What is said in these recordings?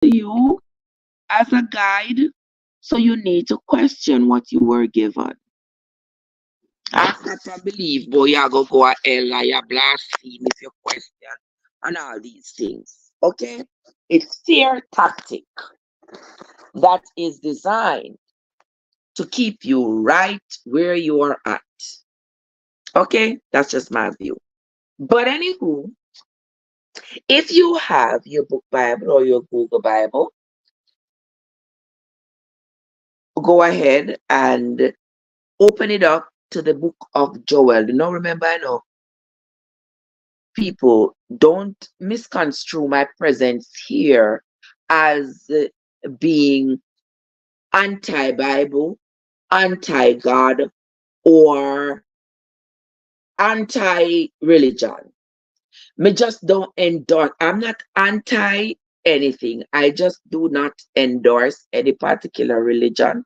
to you as a guide, so you need to question what you were given. I not believe, boy, you go a hell or you blaspheme if you question and all these things. Okay? It's fear tactic that is designed to keep you right where you are at. Okay? That's just my view. But anywho, if you have your book Bible or your Google Bible, go ahead and open it up to the book of Joel. You know, remember, I know people don't misconstrue my presence here as being anti Bible, anti God, or anti religion. Me just don't endorse, I'm not anti anything. I just do not endorse any particular religion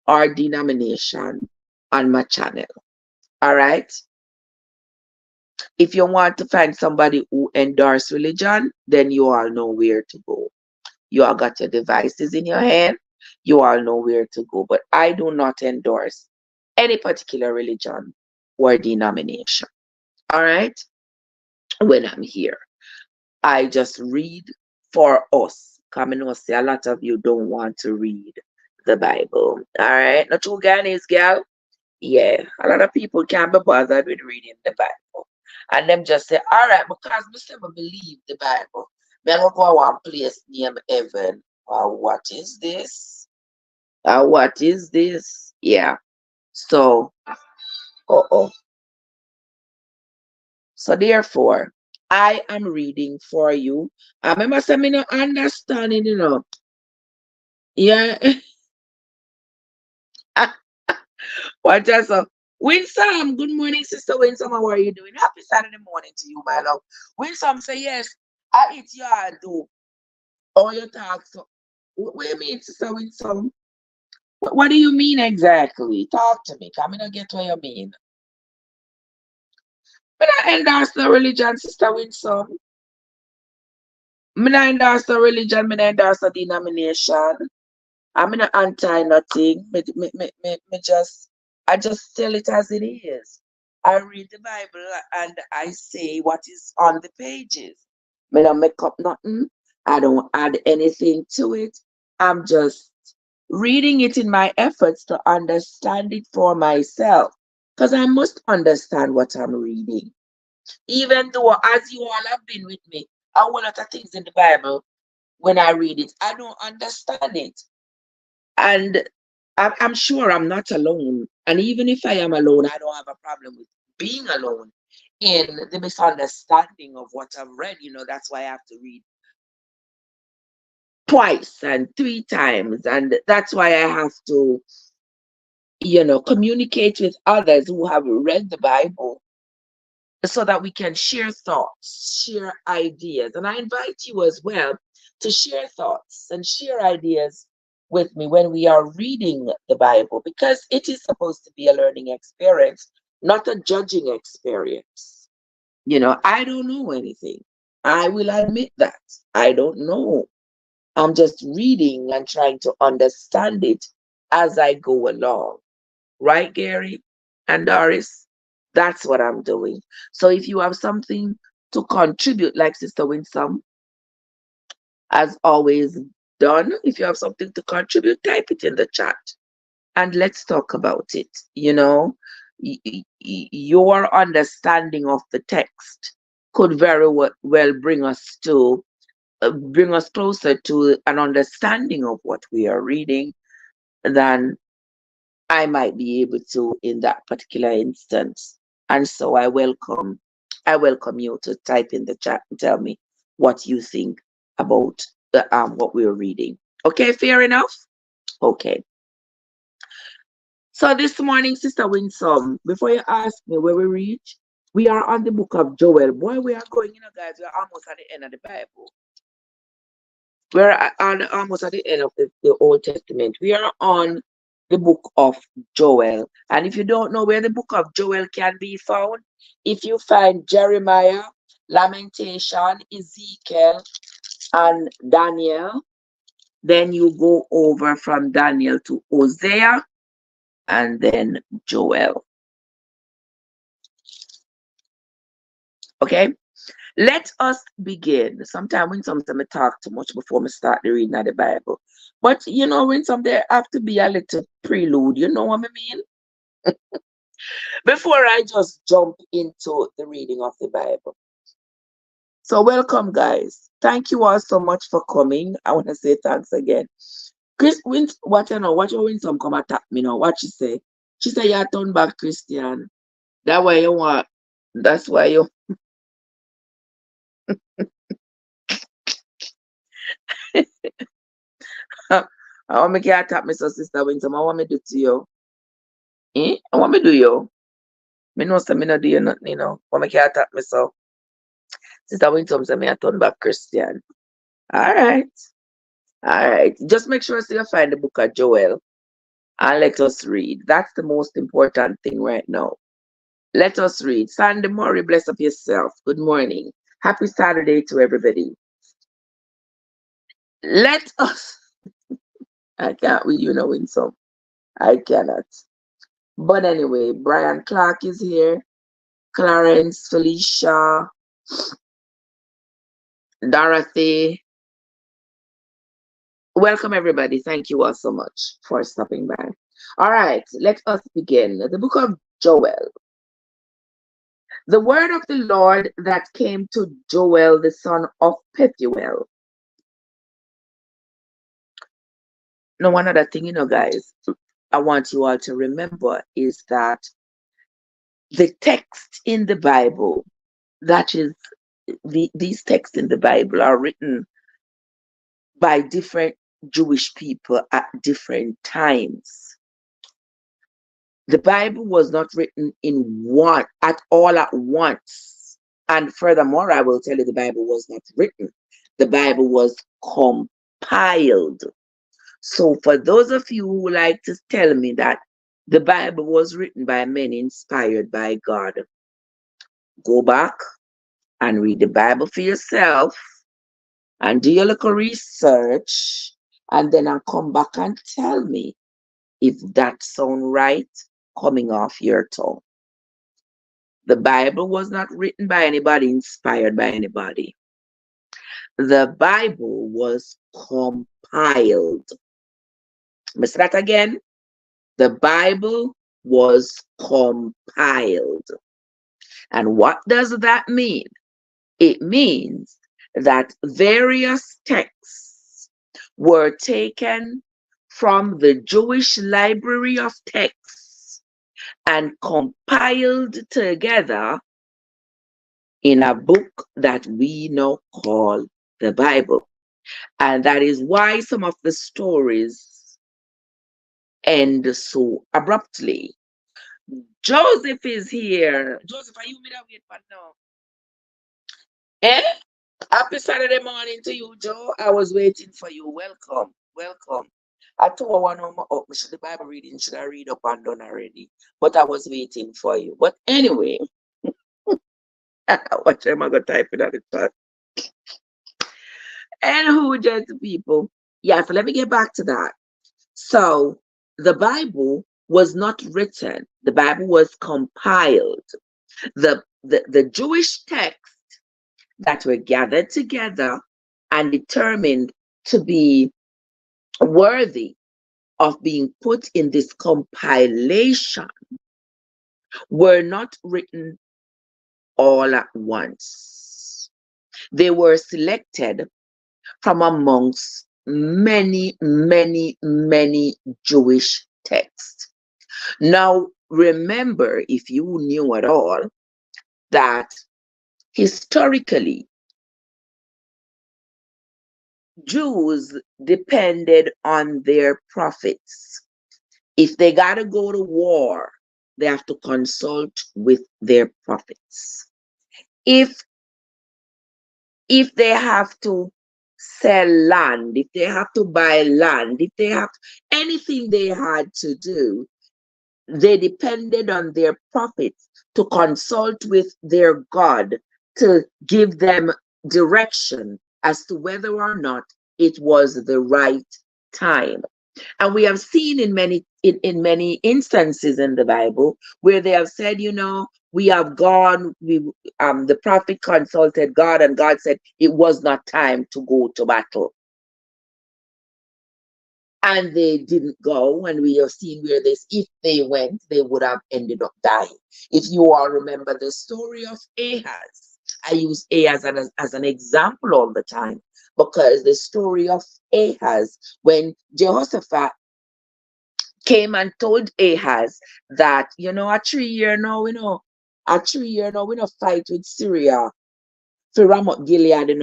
or denomination on my channel. All right. If you want to find somebody who endorse religion, then you all know where to go. You all got your devices in your hand. You all know where to go. But I do not endorse any particular religion or denomination. All right. When I'm here, I just read for us. Come and say a lot of you don't want to read the Bible. All right. Not true, Ghanaians, girl. Yeah, a lot of people can't be bothered with reading the Bible. And them just say, all right, because we never believe the Bible. Me I go one place named heaven. What is this? What is this? Yeah. So, oh. So therefore, I am reading for you. I remember saying me no understanding, you know. Yeah. What just Winsome, good morning, sister Winsome. How are you doing? Happy Saturday morning to you, my love. Winsome say yes. I eat your do. Oh, you talk so. What do you mean, sister Winsome? What do you mean exactly? Talk to me. Come in and get what you mean. Me not endorse the religion, sister Winsome. Me not endorse the religion. Me not endorse the denomination. I'm not anti nothing. I just tell it as it is. I read the Bible and I say what is on the pages. I don't make up nothing. I don't add anything to it. I'm just reading it in my efforts to understand it for myself. Because I must understand what I'm reading. Even though, as you all have been with me, a whole lot of things in the Bible, when I read it, I don't understand it. And I'm sure I'm not alone. And even if I am alone, I don't have a problem with being alone in the misunderstanding of what I've read. You know, that's why I have to read twice and three times. And that's why I have to, communicate with others who have read the Bible so that we can share thoughts, share ideas. And I invite you as well to share thoughts and share ideas with me when we are reading the Bible, because it is supposed to be a learning experience, not a judging experience. I don't know anything. I will admit that. I don't know. I'm just reading and trying to understand it as I go along. Right, Gary and Doris? That's what I'm doing. So if you have something to contribute, like Sister Winsome has always done, if you have something to contribute, type it in the chat and let's talk about it. Your understanding of the text could very well bring us closer to an understanding of what we are reading than I might be able to in that particular instance. And so I welcome you to type in the chat and tell me what you think about what we're reading. Okay, fair enough? Okay. So this morning, Sister Winsome, before you ask me where we reach, we are on the book of Joel. Boy, we are going, guys, we're almost at the end of the Bible. Almost at the end of the Old Testament. We are on the book of Joel. And if you don't know where the book of Joel can be found, if you find Jeremiah, Lamentation, Ezekiel, and Daniel, Then you go over from Daniel to Hosea and then Joel. Okay? Let us begin. Sometimes when sometimes I talk too much before me start the reading of the Bible. But you know, when some there have to be a little prelude, you know what I mean? Before I just jump into the reading of the Bible. So welcome, guys. Thank you all so much for coming. I want to say thanks again. Chris, what you know, watch your when some come attack me now. What she say? She say you turn back Christian. That way you want. That's why you. I want me to attack me, so sister. When some I want me do to you. Eh? I want me do you. Me know say me not do you nothing, you know. Want me to attack me, so sister. When some say me I turn back Christian. All right, all right. Just make sure so you find the book of Joel and let us read. That's the most important thing right now. Let us read. Sandy Murray, bless up yourself. Good morning. Happy Saturday to everybody. Let us. I can't read you know in some. I cannot. But anyway, Brian Clark is here. Clarence, Felicia, Dorothy. Welcome everybody. Thank you all so much for stopping by. All right, let us begin. The book of Joel. The word of the Lord that came to Joel, the son of Pethuel. Now, one other thing, you know, guys, I want you all to remember is that the text in the Bible, that is, these texts in the Bible are written by different Jewish people at different times. The Bible was not written in one at all at once. And furthermore, I will tell you the Bible was not written. The Bible was compiled. So for those of you who like to tell me that the Bible was written by men inspired by God, go back and read the Bible for yourself and do your little research and then I'll come back and tell me if that sound right coming off your tongue. The Bible was not written by anybody, inspired by anybody. The Bible was compiled. Miss that again. The Bible was compiled. And what does that mean? It means that various texts were taken from the Jewish library of texts and compiled together in a book that we now call the Bible. And that is why some of the stories end so abruptly. Joseph is here. Joseph, are you with that wait for now? Eh? Happy Saturday morning to you, Joe. I was waiting for you. Welcome. Welcome. I told one of my the Bible reading should I read up and done already. But I was waiting for you. But anyway, what am I gonna type in at the chat? And who just people? Yeah, so let me get back to that. So the Bible was not written, the Bible was compiled. The Jewish texts that were gathered together and determined to be worthy of being put in this compilation were not written all at once. They were selected from amongst many, many, many Jewish texts. Now, remember, if you knew at all, that historically, Jews depended on their prophets. If they got to go to war, they have to consult with their prophets. If they have to sell land, if they have to buy land, if they have anything they had to do, they depended on their prophets to consult with their God to give them direction as to whether or not it was the right time. And we have seen in many instances in the Bible where they have said, we have gone, the prophet consulted God, and God said it was not time to go to battle. And they didn't go, and we have seen where if they went, they would have ended up dying. If you all remember the story of Ahaz, I use Ahaz as an example all the time, because the story of Ahaz, when Jehoshaphat came and told Ahaz that, a 3 year now, a 3 year now, we not fight with Syria for Ramoth Gilead,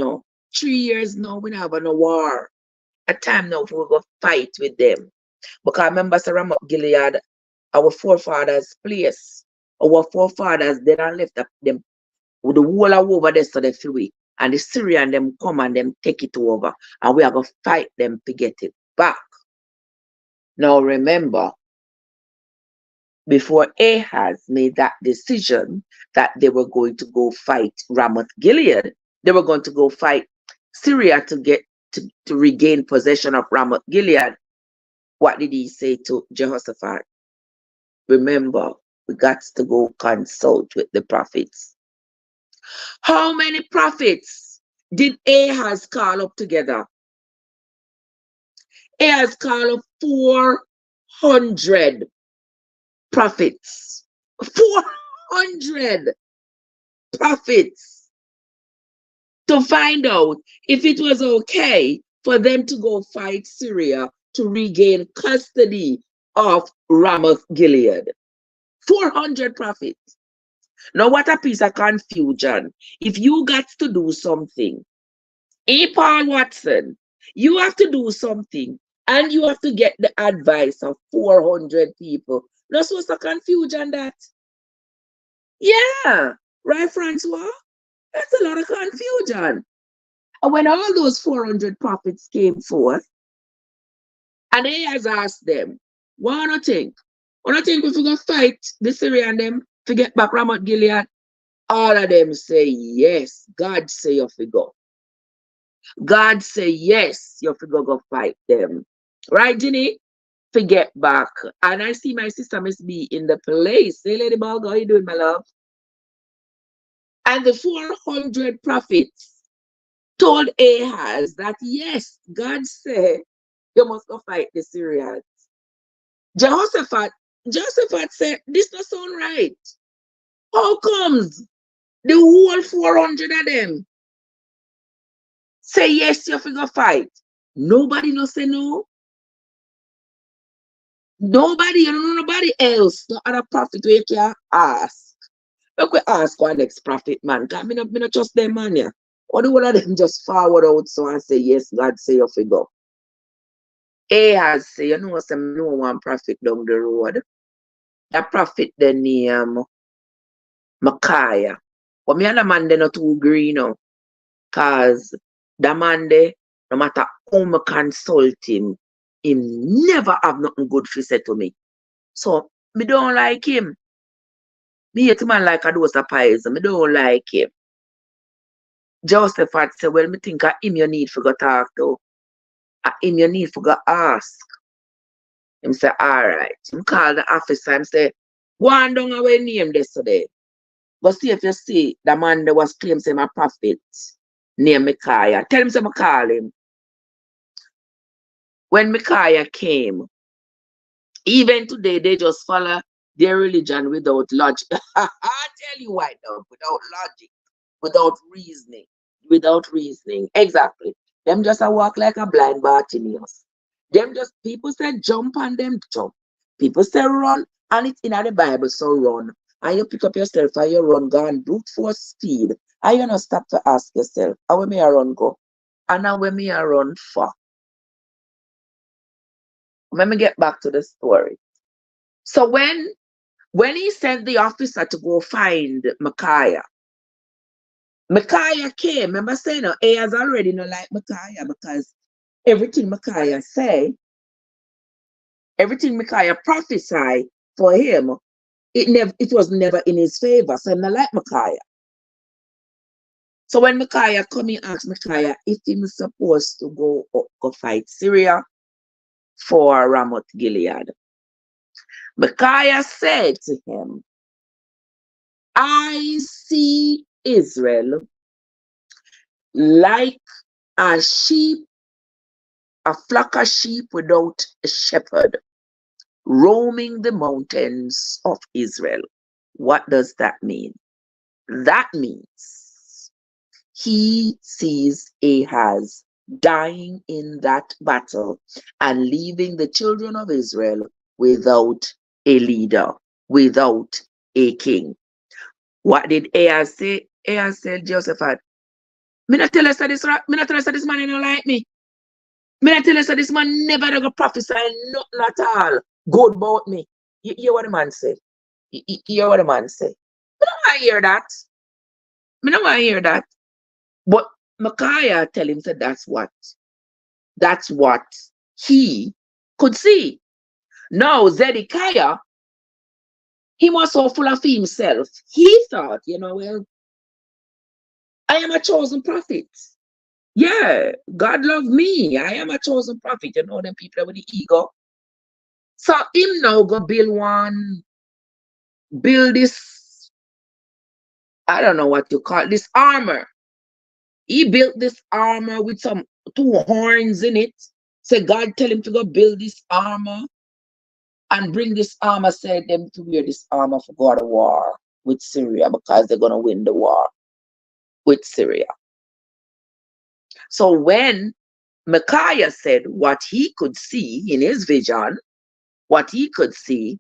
3 years now, we not have no war. A time now for we go fight with them. Because remember, Ramoth Gilead, our forefathers' place. Our forefathers, they don't left them with the whole of over there so they feel we. And the Syrian them come and them take it over. And we are going to fight them to get it back. Now remember, before Ahaz made that decision that they were going to go fight Ramoth Gilead, they were going to go fight Syria to regain possession of Ramoth Gilead. What did he say to Jehoshaphat? Remember, we got to go consult with the prophets. How many prophets did Ahaz call up together? Ahaz called up 400 prophets. 400 prophets to find out if it was okay for them to go fight Syria to regain custody of Ramoth Gilead. 400 prophets. Now, what a piece of confusion. If you got to do something, Paul Watson, you have to do something and you have to get the advice of 400 people. That's what's the confusion that? Yeah, right, Francois? That's a lot of confusion. And when all those 400 prophets came forth, and he has asked them, what do you think? What do you think if we go fight the Syrian them to get back Ramoth Gilead? All of them say yes. God say you have to go. God say yes, you have to go fight them. Right, Ginny? To get back. And I see my sister Miss B in the place. Hey, Lady Bug, how you doing, my love? And the 400 prophets told Ahaz that yes, God said you must go fight the Syrians. Jehoshaphat said, this doesn't sound right. How comes the whole 400 of them say yes, you have to go fight? Nobody no say no. Nobody, you don't know nobody else, no other prophet where you can ask. Look, we ask our next prophet, man. Because I not trust them, man. Yeah. Or the one of them just forward out so and say, yes, God say you fi go. Ahaz say, some no one prophet down the road. That prophet the name Micaiah. But me and the man they not too green now. Cause the man they, no matter how I consult him never have nothing good to say to me. So me don't like him. Me hate man like a dose of poison. Me don't like him. Josephat said, well, me think him you need for go talk to. Him you need for go ask. Him say, all right. Him call the officer and say, go on down away name this today. But see if you see the man that was claimed him a prophet named Micaiah. Tell him to call him. When Micaiah came, even today they just follow their religion without logic. I tell you why now, without logic, without reasoning. Without reasoning. Exactly. Them just a walk like a blind Bartimaeus. Them just, people say jump and them jump. People say run and it's in the Bible, so run. And you pick up yourself and you run, go and brute force speed. And you not stop to ask yourself, how where me I run go? And now where me I run for? Let me get back to the story. So when he sent the officer to go find Micaiah came. Remember saying Ahaz already not like Micaiah because everything Micaiah say, everything Micaiah prophesied for him, it was never in his favor. So I'm not like Micaiah. So when Micaiah come, he asked Micaiah if he was supposed to go fight Syria for Ramoth Gilead. Micaiah said to him, I see Israel like a sheep, a flock of sheep without a shepherd, roaming the mountains of Israel. What does that mean? That means he sees Ahaz dying in that battle and leaving the children of Israel without a leader, without a king. What did Ahaz say? Ahaz said, Jehoshaphat, me not tell us that this man don't like me. Me not tell us that this man never gonna prophesy nothing at all good about me. You hear what the man say? You hear what the man say? Me don't want to hear that. Me don't want to hear that. But Micaiah tell him that that's what he could see. Now Zedekiah, he was so full of himself. He thought, well, I am a chosen prophet. Yeah, God love me. I am a chosen prophet. You know them people with the ego. So him now go build this, I don't know what you call it, this armor. He built this armor with some 2 horns in it. So God tell him to go build this armor and bring this armor, said them to wear this armor for go to war with Syria because they're going to win the war with Syria. So when Micaiah said what he could see in his vision, what he could see,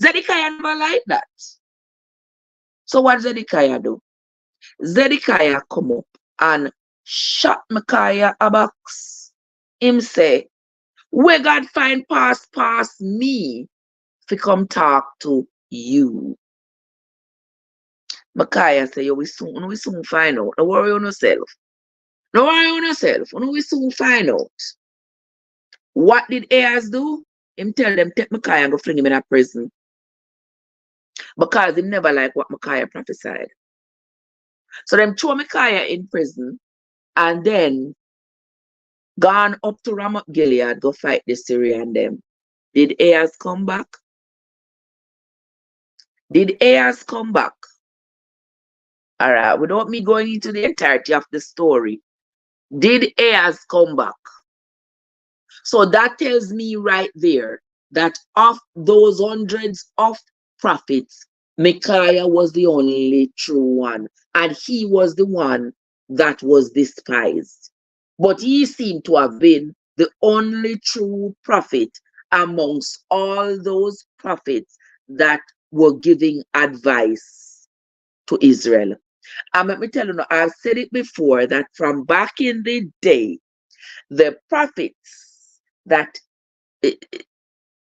Zedekiah never liked that. So what Zedekiah do? Zedekiah come up and shot Micaiah a box. Him say, where God find past me to come talk to you. Micaiah say, we soon find out. Don't worry on yourself. Don't worry on yourself. We soon find out. What did Ahaz do? Him tell them, take Micaiah and go fling him in a prison. Because he never liked what Micaiah prophesied. So them throw Micaiah in prison and then gone up to Ramoth Gilead, go fight the Syrian them. Did Ahaz come back? Did Ahaz come back? All right, without me going into the entirety of the story, did Ahaz come back? So that tells me right there that of those hundreds of prophets, Micaiah was the only true one, and he was the one that was despised. But he seemed to have been the only true prophet amongst all those prophets that were giving advice to Israel. And let me tell you, I've said it before that from back in the day, the prophets that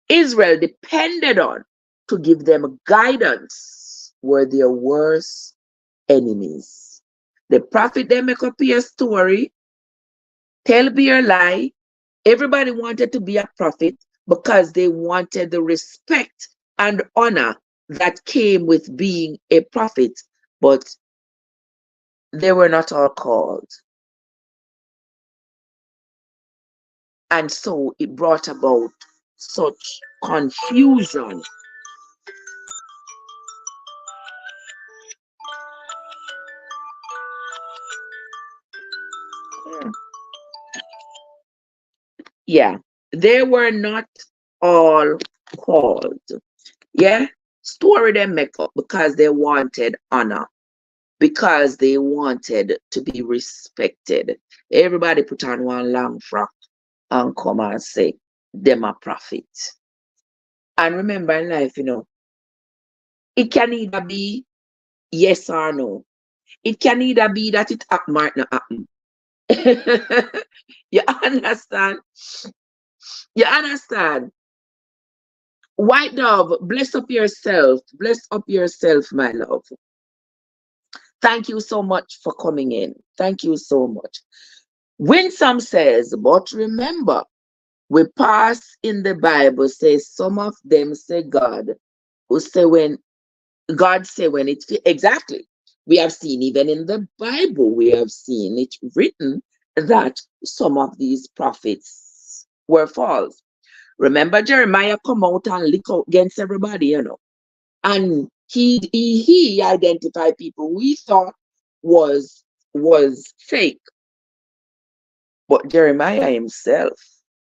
Israel depended on to give them guidance were their worst enemies. The prophet, they make up a story, tell be a lie. Everybody wanted to be a prophet because they wanted the respect and honor that came with being a prophet, but they were not all called. And so it brought about such confusion. Yeah, they were not all called. Yeah, story them make up because they wanted honor, because they wanted to be respected. Everybody put on one long frock and come and say, them a prophet. And remember in life, it can either be yes or no. It can either be that it happen or it not happen. You understand? You understand? White Dove, bless up yourself. Bless up yourself, my love. Thank you so much for coming in. Thank you so much. Winsome says, but remember, we pass in the Bible, says some of them say God, who say when God say when it exactly. We have seen even in the Bible, we have seen it written that some of these prophets were false. Remember, Jeremiah come out and lick out against everybody, and he identified people we thought was fake, but Jeremiah himself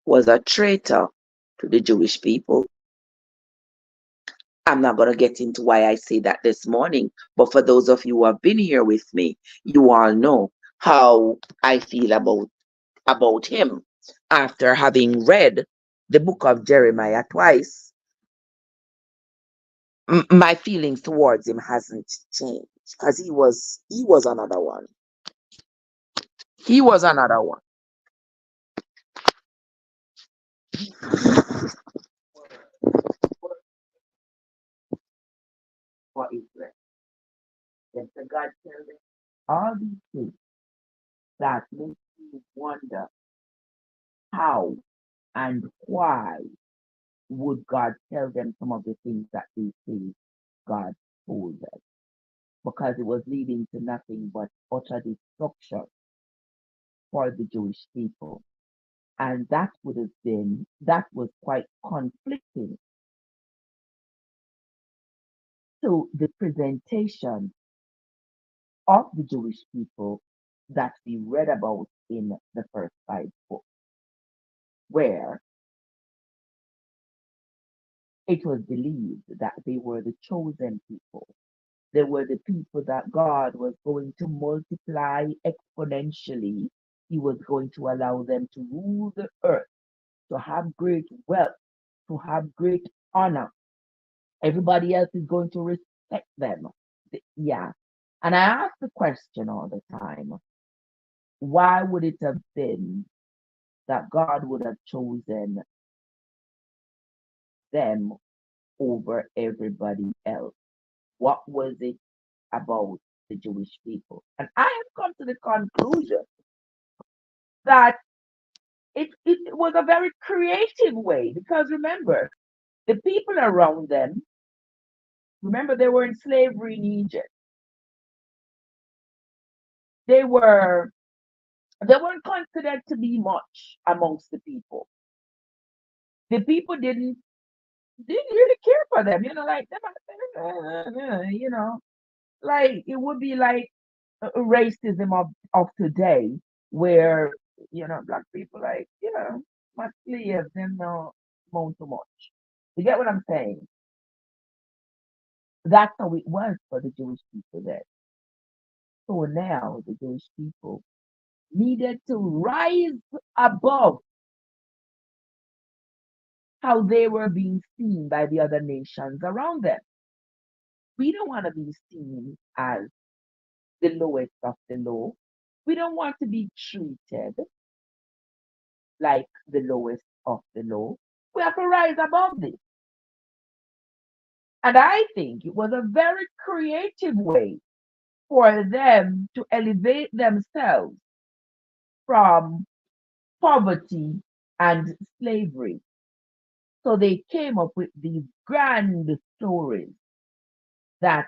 was a traitor to the Jewish people. I'm not going to get into why I say that this morning, but for those of you who have been here with me, you all know how I feel about him after having read the book of Jeremiah twice. My feelings towards him hasn't changed because he was another one. He was another one. For Israel. Then the God tell them all these things that make you wonder how and why would God tell them some of the things that they say God told them? Because it was leading to nothing but utter destruction for the Jewish people. And that was quite conflicting to the presentation of the Jewish people that we read about in the first 5 books, where it was believed that they were the chosen people. They were the people that God was going to multiply exponentially. He was going to allow them to rule the earth, to have great wealth, to have great honor. Everybody else is going to respect them. Yeah. And I ask the question all the time, why would it have been that God would have chosen them over everybody else? What was it about the Jewish people? And I have come to the conclusion that it was a very creative way because remember, the people around them, remember they were in slavery in Egypt. They were they weren't considered to be much amongst the people. The people didn't really care for them, like like it would be like racism of today, where black people like much slaves them no amount too much. You get what I'm saying? That's how it was for the Jewish people then. So now the Jewish people needed to rise above how they were being seen by the other nations around them. We don't want to be seen as the lowest of the low. We don't want to be treated like the lowest of the low. We have to rise above this. And I think it was a very creative way for them to elevate themselves from poverty and slavery. So they came up with these grand stories that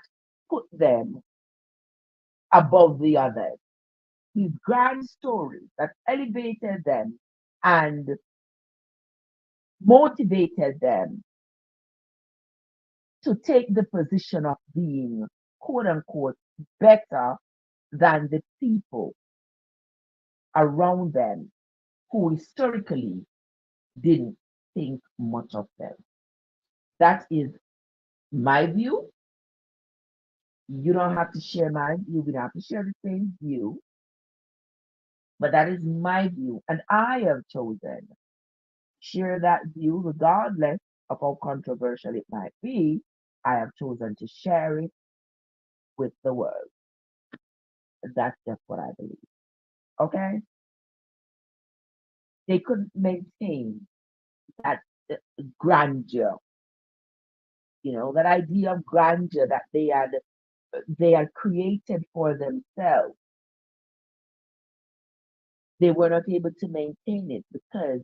put them above the others. These grand stories that elevated them and motivated them to take the position of being, quote unquote, better than the people around them who historically didn't think much of them. That is my view. You don't have to share my view. We don't have to share the same view, but that is my view. And I have chosen to share that view regardless of how controversial it might be. I have chosen to share it with the world. That's just what I believe. Okay? They couldn't maintain that grandeur, that idea of grandeur that they had created for themselves. They were not able to maintain it because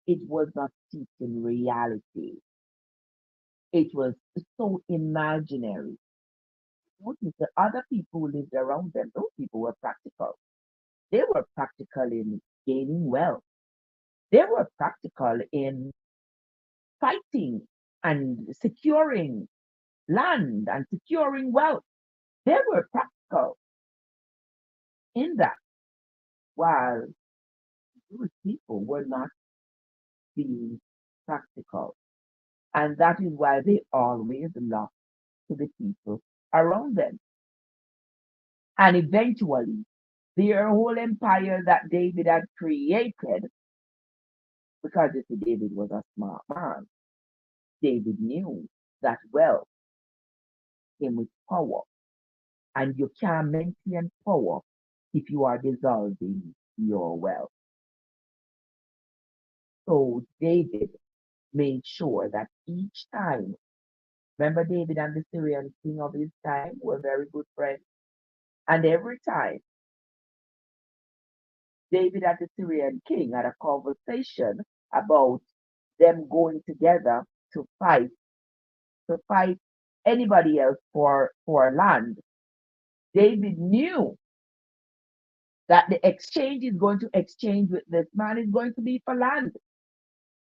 it was not steeped in reality. It was so imaginary. notice the other people who lived around them, those people were practical. They were practical in gaining wealth. They were practical in fighting and securing land and securing wealth. They were practical in that, while Jewish people were not being practical. And that is why they always lost to the people around them. And eventually, their whole empire that David had created, because you see, David was a smart man. David knew that wealth came with power, and you can't maintain power if you are dissolving your wealth. So David made sure that each time, remember David and the Syrian king of his time were very good friends, and every time David and the Syrian king had a conversation about them going together to fight, to fight anybody else for land. David knew that the exchange is going to exchange with this man is going to be for land.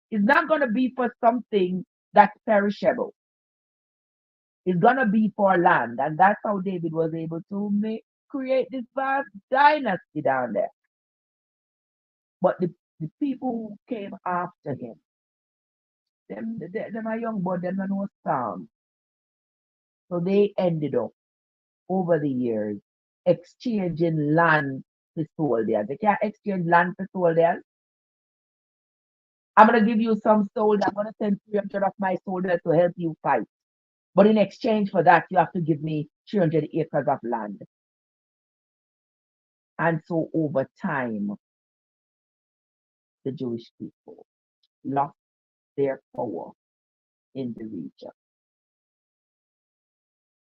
It's not going to be for something that's perishable. It's going to be for land. And that's how David was able to create this vast dynasty down there. But the people who came after him, them are young, but them are no sound. So they ended up over the years exchanging land for soldiers. They can't exchange land for soldiers. I'm gonna give you some soldiers. I'm gonna send 300 of my soldiers to help you fight. But in exchange for that, you have to give me 300 acres of land. And so over time, the Jewish people lost their power in the region.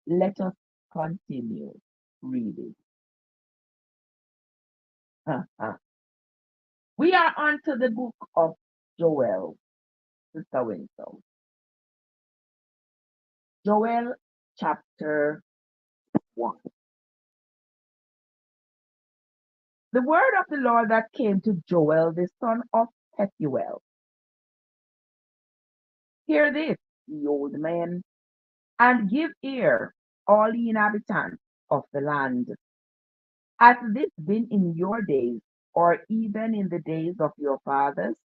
Let us continue reading. We are on to the book of Joel, Sister Winslow. Joel chapter 1. The word of the Lord that came to Joel, the son of Pethuel. Hear this, ye old men, and give ear, all ye inhabitants of the land. Hath this been in your days, or even in the days of your fathers?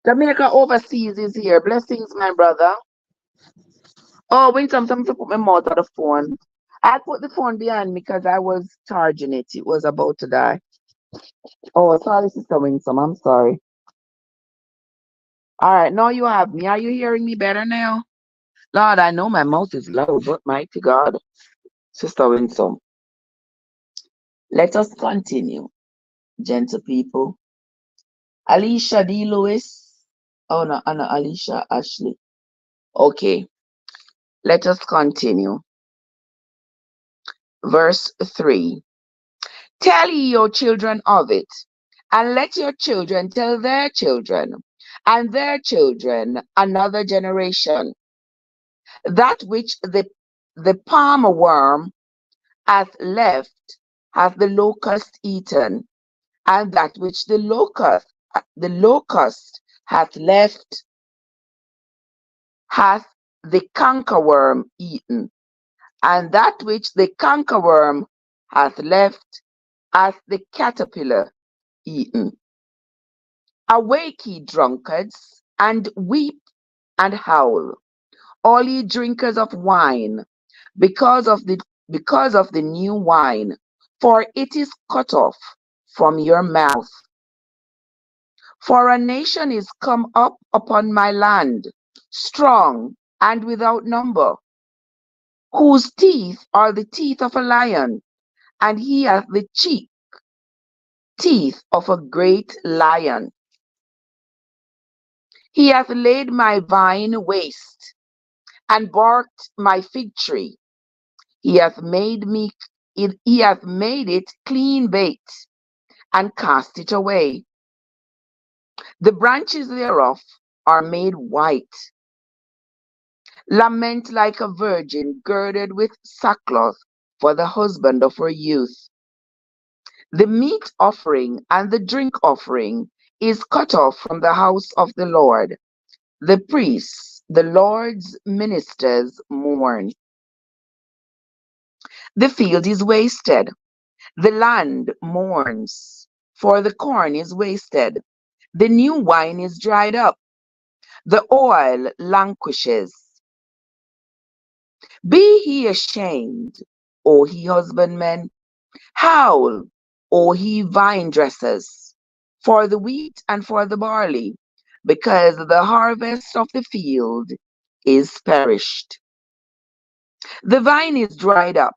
Jamaica overseas is here. Blessings, my brother. Oh, wait, sometimes I put my mouth on the phone. I put the phone behind me because I was charging it. It was about to die. Oh, sorry, Sister Winsome. I'm sorry. All right, now you have me. Are you hearing me better now? Lord, I know my mouth is loud, but mighty God. Sister Winsome. Let us continue, gentle people. Alicia D. Lewis. Oh, no, Alicia Ashley. Okay, let us continue. Verse 3. Tell ye your children of it, and let your children tell their children, and their children another generation, that which the palmer worm hath left hath the locust eaten, and that which the locust hath left hath the cankerworm eaten, and that which the cankerworm hath left hath the caterpillar eaten. Awake, ye drunkards, and weep and howl, all ye drinkers of wine, because of the new wine, for it is cut off from your mouth. For a nation is come up upon my land, strong and without number, whose teeth are the teeth of a lion, and he hath the teeth of a great lion. He hath laid my vine waste, and barked my fig tree. He hath made it clean bait, and cast it away. The branches thereof are made white. Lament like a virgin girded with sackcloth for the husband of her youth. The meat offering and the drink offering is cut off from the house of the Lord. The priests, the Lord's ministers, mourn. The field is wasted. The land mourns, for the corn is wasted. The new wine is dried up. The oil languishes. Be ye ashamed, O ye husbandmen. Howl, O ye vine dressers, for the wheat and for the barley, because the harvest of the field is perished. The vine is dried up,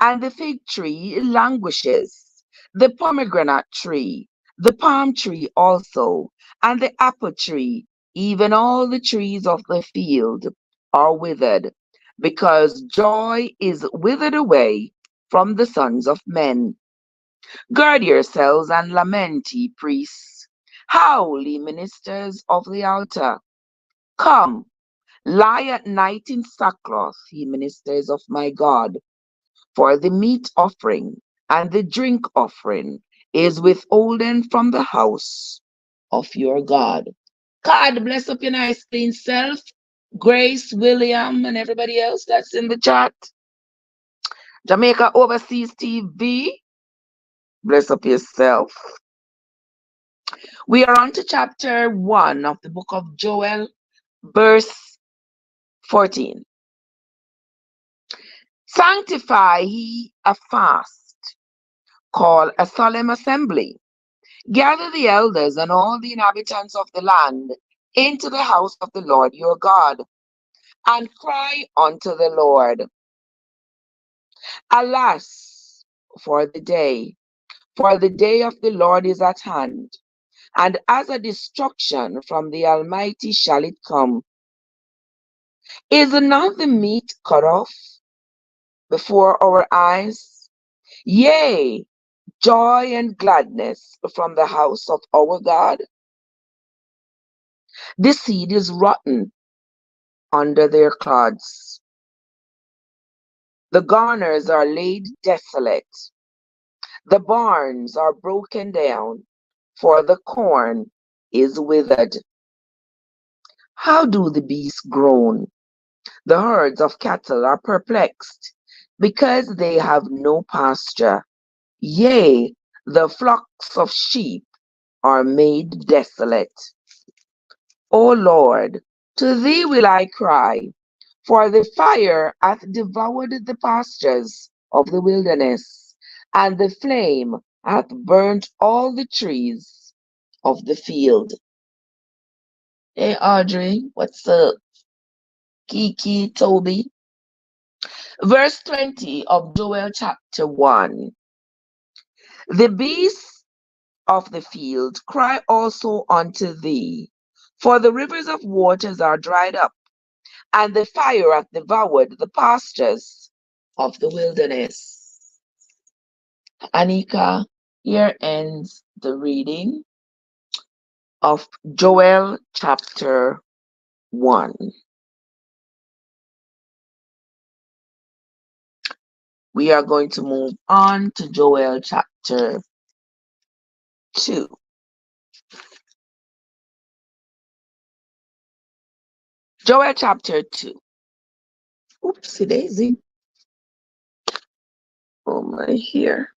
and the fig tree languishes, the pomegranate tree, the palm tree also, and the apple tree, even all the trees of the field are withered, because joy is withered away from the sons of men. Gird yourselves and lament, ye priests. Howl, ye ministers of the altar. Come, lie at night in sackcloth, ye ministers of my God. For the meat offering and the drink offering is withholden from the house of your God. God bless up your nice clean self. Grace, William, and everybody else that's in the chat. Jamaica Overseas TV. Bless up yourself. We are on to chapter 1 of the book of Joel, verse 14. Sanctify ye a fast, call a solemn assembly. Gather the elders and all the inhabitants of the land into the house of the Lord your God, and cry unto the Lord. Alas, for the day of the Lord is at hand, and as a destruction from the Almighty shall it come. Is not the meat cut off before our eyes? Yea, joy and gladness from the house of our God. The seed is rotten under their clods. The garners are laid desolate. The barns are broken down, for the corn is withered. How do the beasts groan? The herds of cattle are perplexed, because they have no pasture. Yea, the flocks of sheep are made desolate. O Lord, to thee will I cry, for the fire hath devoured the pastures of the wilderness, and the flame hath burnt all the trees of the field. Hey Audrey, what's up? Kiki, Toby. Verse 20 of Joel chapter 1. The beasts of the field cry also unto thee, for the rivers of waters are dried up, and the fire hath devoured the pastures of the wilderness. Anika, here ends the reading of Joel chapter 1. We are going to move on to Joel chapter 2. Joel chapter 2. Oopsie daisy. Oh my here.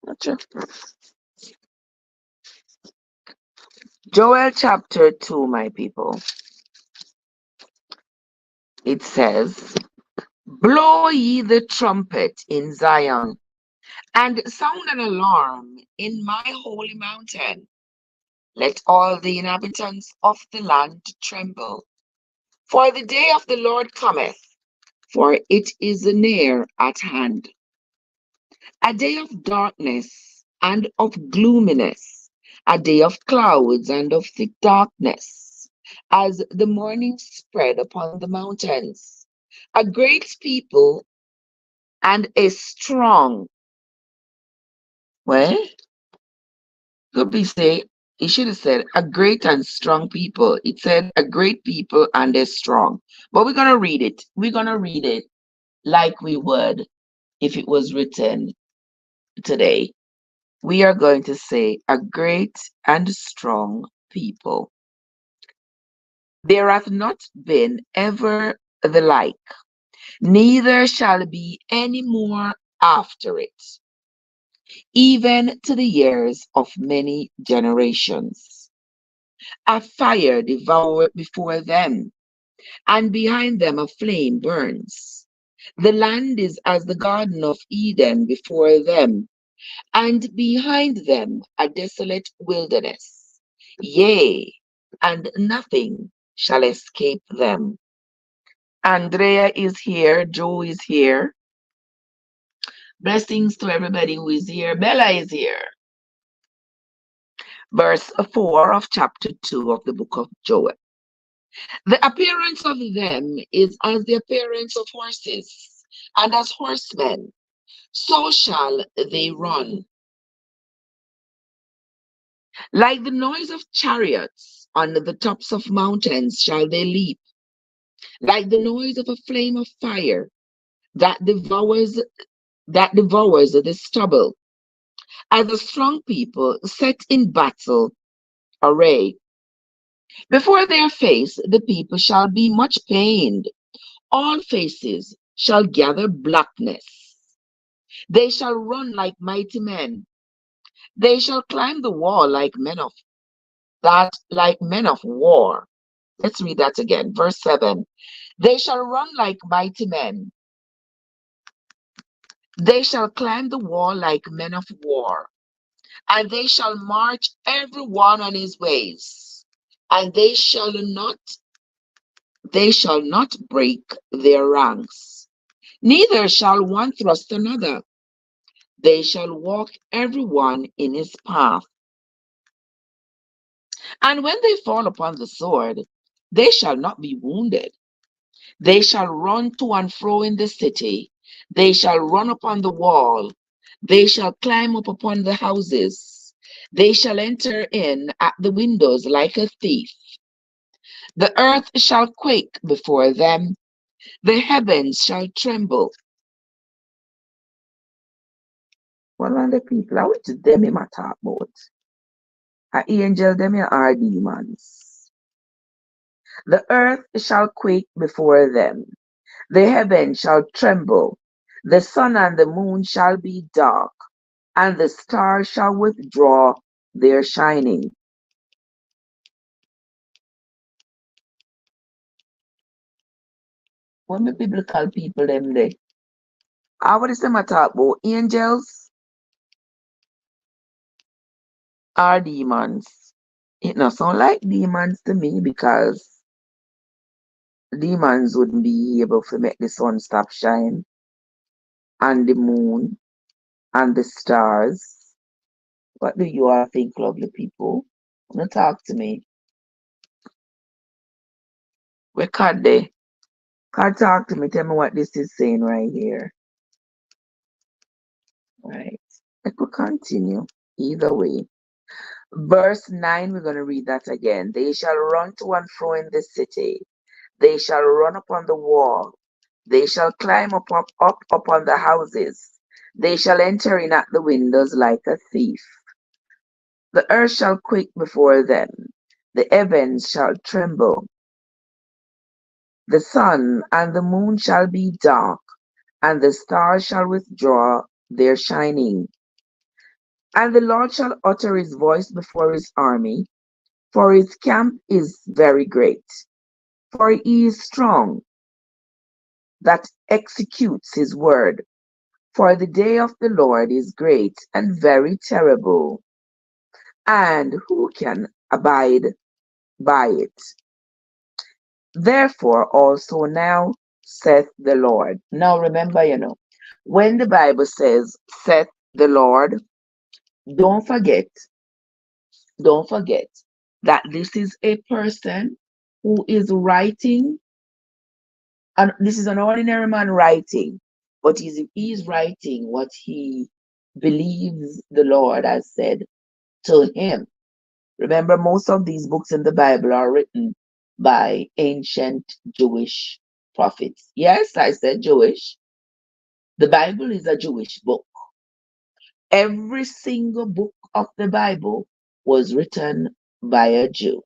Joel chapter 2, my people. It says, blow ye the trumpet in Zion, and sound an alarm in my holy mountain. Let all the inhabitants of the land tremble. For the day of the Lord cometh, for it is near at hand. A day of darkness and of gloominess, a day of clouds and of thick darkness, as the morning spread upon the mountains. A great people and a strong, well, could be say It should have said a great and strong people. It said a great people and they're strong. But we're going to read it. We're going to read it like we would if it was written today. We are going to say a great and strong people. There hath not been ever the like, neither shall be any more after it, even to the years of many generations. A fire devoureth before them, and behind them a flame burns. The land is as the Garden of Eden before them, and behind them a desolate wilderness. Yea, and nothing shall escape them. Andrea is here, Joe is here. Blessings to everybody who is here. Bella is here. Verse 4 of chapter 2 of the book of Joel. The appearance of them is as the appearance of horses, and as horsemen, so shall they run. Like the noise of chariots on the tops of mountains shall they leap, like the noise of a flame of fire that devours the stubble. As a strong people set in battle array. Before their face the people shall be much pained, all faces shall gather blackness. They shall run like mighty men. They shall climb the wall like men of war. Let's read that again. Verse 7. They shall run like mighty men. They shall climb the wall like men of war, and they shall march every one on his ways, and they shall not break their ranks, neither shall one thrust another. They shall walk every one in his path. And when they fall upon the sword, they shall not be wounded. They shall run to and fro in the city. They shall run upon the wall. They shall climb up upon the houses. They shall enter in at the windows like a thief. The earth shall quake before them. The heavens shall tremble. One of the people, I which them him a talk about. A angel them are demons. The earth shall quake before them. The heaven shall tremble. The sun and the moon shall be dark, and the stars shall withdraw their shining. What the biblical people them there? How would them talk about angels or demons? It not sound like demons to me because demons wouldn't be able to make the sun stop shine and the moon and the stars. What do you all think, lovely people? Wanna talk to me? Where can they? Can talk to me. Tell me what this is saying right here. Right. I could continue either way. Verse 9, we're going to read that again. They shall run to and fro in the city. They shall run upon the wall. They shall climb up upon the houses. They shall enter in at the windows like a thief. The earth shall quake before them. The heavens shall tremble. The sun and the moon shall be dark, and the stars shall withdraw their shining. And the Lord shall utter his voice before his army, for his camp is very great. For he is strong that executes his word. For the day of the Lord is great and very terrible, and who can abide by it? Therefore also now saith the Lord. Now remember, when the Bible says saith the Lord, don't forget, don't forget that this is a person who is writing, and this is an ordinary man writing, but he's writing what he believes the Lord has said to him. Remember, most of these books in the Bible are written by ancient Jewish prophets. Yes, I said Jewish. The Bible is a Jewish book. Every single book of the Bible was written by a Jew.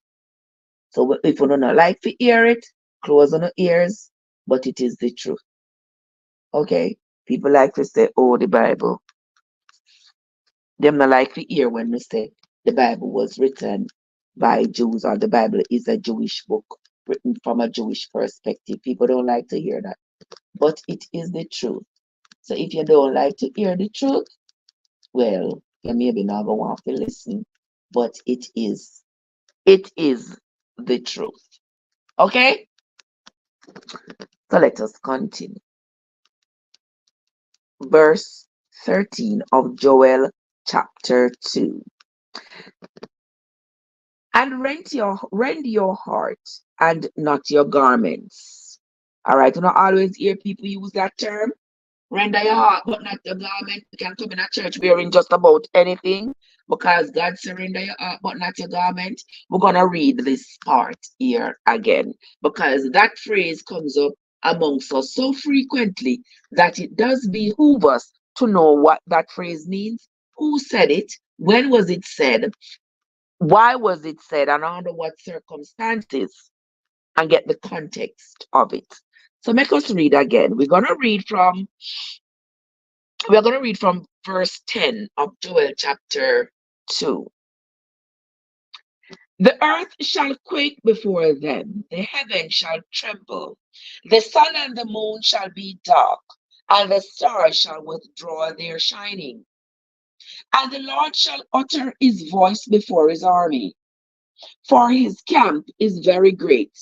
So if you don't like to hear it, close on your ears, but it is the truth. Okay? People like to say, oh, the Bible. Them not like to hear when we say the Bible was written by Jews or the Bible is a Jewish book written from a Jewish perspective. People don't like to hear that. But it is the truth. So if you don't like to hear the truth, well, you maybe not gonna want to listen. But it is the truth. Okay? So let us continue. Verse 13 of Joel chapter 2. And rend your heart and not your garments. All right, you know, always hear people use that term. Render your heart, but not your garment. You can come in a church wearing just about anything because God surrender your heart, but not your garment. We're gonna read this part here again because that phrase comes up amongst us so frequently that it does behoove us to know what that phrase means, who said it, when was it said, why was it said, and under what circumstances, and get the context of it. So make us read again. We're going to read from verse 10 of Joel chapter 2. The earth shall quake before them, the heaven shall tremble, the sun and the moon shall be dark, and the stars shall withdraw their shining. And the Lord shall utter his voice before his army, for his camp is very great.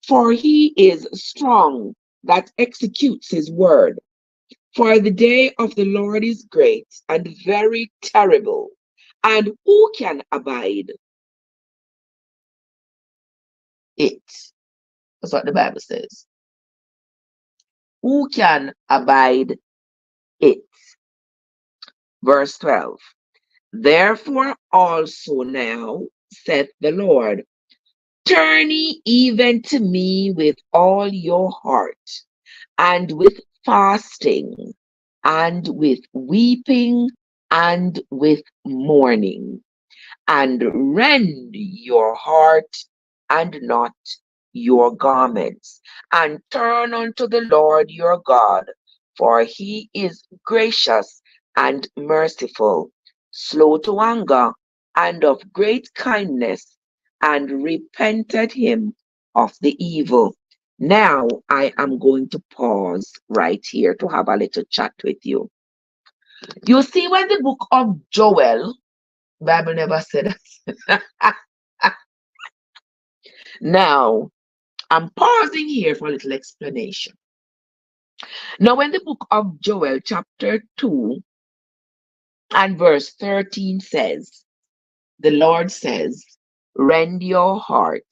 For he is strong that executes his word. For the day of the Lord is great and very terrible, and who can abide it? That's what the Bible says. Who can abide it? Verse 12. Therefore also now, saith the Lord, turn ye even to me with all your heart, and with fasting, and with weeping, and with mourning, and rend your heart and not your garments, and turn unto the Lord your God, for he is gracious and merciful, slow to anger, and of great kindness, and repented him of the evil. Now I am going to pause right here to have a little chat with you. You see, when the book of Joel, Bible never said that. Now, I'm pausing here for a little explanation. Now, when the book of Joel, chapter 2 and verse 13 says, the Lord says, rend your heart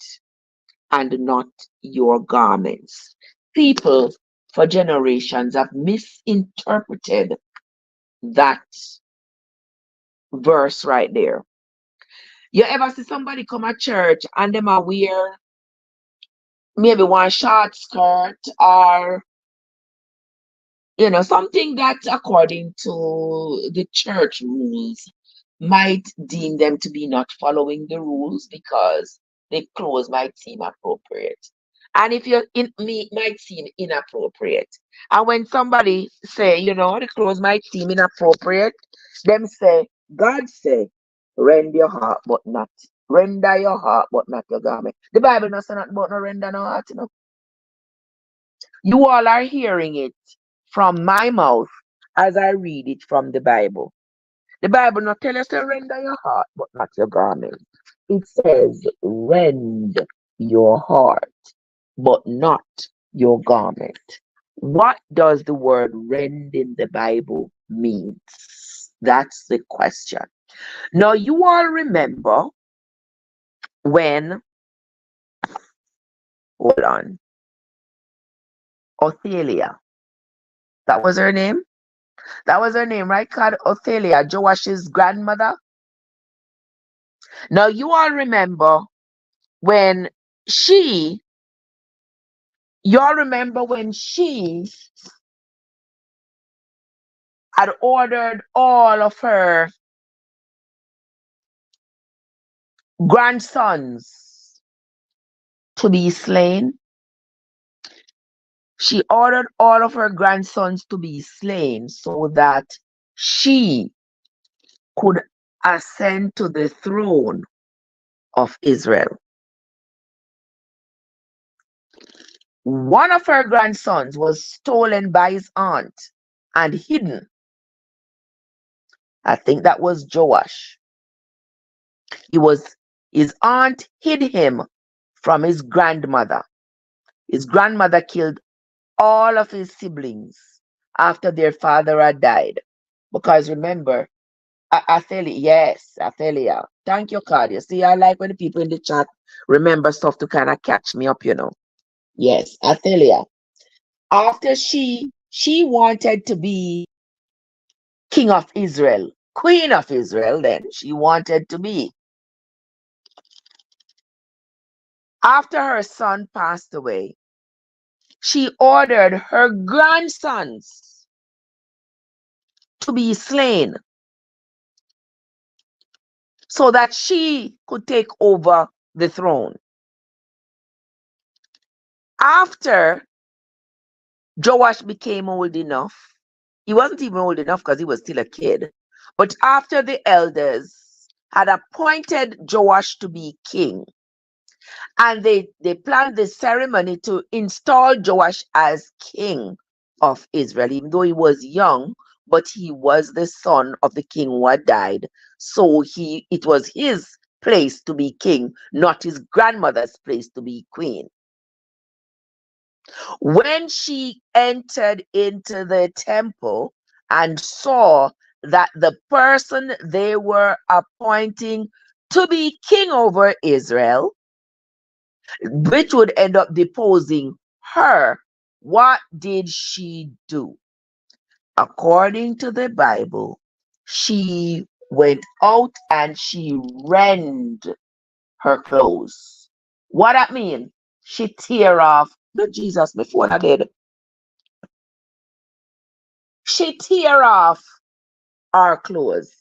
and not your garments. People for generations have misinterpreted that verse right there. You ever see somebody come to church and them are wear maybe one short skirt or something that according to the church rules might deem them to be not following the rules because the clothes might seem appropriate. And if you're in me might seem inappropriate. And when somebody say, the clothes might seem inappropriate, them say, God say, render your heart, but not your garment. The Bible not say nothing about no render no heart, You all are hearing it from my mouth as I read it from the Bible. The Bible not tell us to render your heart, but not your garment. It says, rend your heart, but not your garment. What does the word rend in the Bible mean? That's the question. Now, you all remember when, hold on, Othelia, that was her name? That was her name, right? Called Othelia, Joash's grandmother. Now, you all remember when she, y'all remember when she had ordered all of her grandsons to be slain? She ordered all of her grandsons to be slain so that she could ascend to the throne of Israel. One of her grandsons was stolen by his aunt and hidden. I think that was Joash. His aunt hid him from his grandmother. His grandmother killed all of his siblings after their father had died. Because remember, Athelia, yes, Athelia. Thank you, Claudia. See, I like when the people in the chat remember stuff to kind of catch me up, you know. Yes, Athelia. After she wanted to be king of Israel, queen of Israel, then she wanted to be. After her son passed away, she ordered her grandsons to be slain so that she could take over the throne. After Joash became old enough, he wasn't even old enough because he was still a kid, but after the elders had appointed Joash to be king, and they planned the ceremony to install Joash as king of Israel, even though he was young, but he was the son of the king who had died. So it was his place to be king, not his grandmother's place to be queen. When she entered into the temple and saw that the person they were appointing to be king over Israel, which would end up deposing her, what did she do? According to the Bible, she went out and she rent her clothes. What that mean? She tear off the Jesus before I did. She tear off our clothes.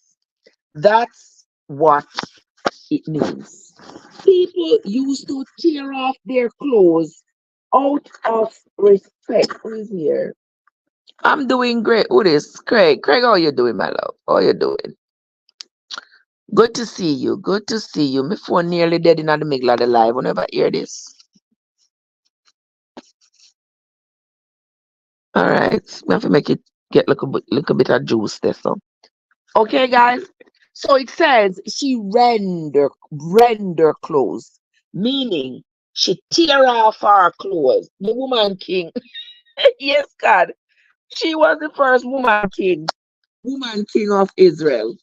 That's what it means. People used to tear off their clothes out of respect. Who is here? I'm doing great. Who is Craig? Craig, how you doing, my love? How you doing? Good to see you. Good to see you. My phone nearly dead in the middle of the live. Whenever I hear this. All right. We have to make it get a little bit of juice there. So, okay, guys. So it says she render clothes, meaning she tear off our clothes. The woman king. Yes, God. She was the first woman king of Israel.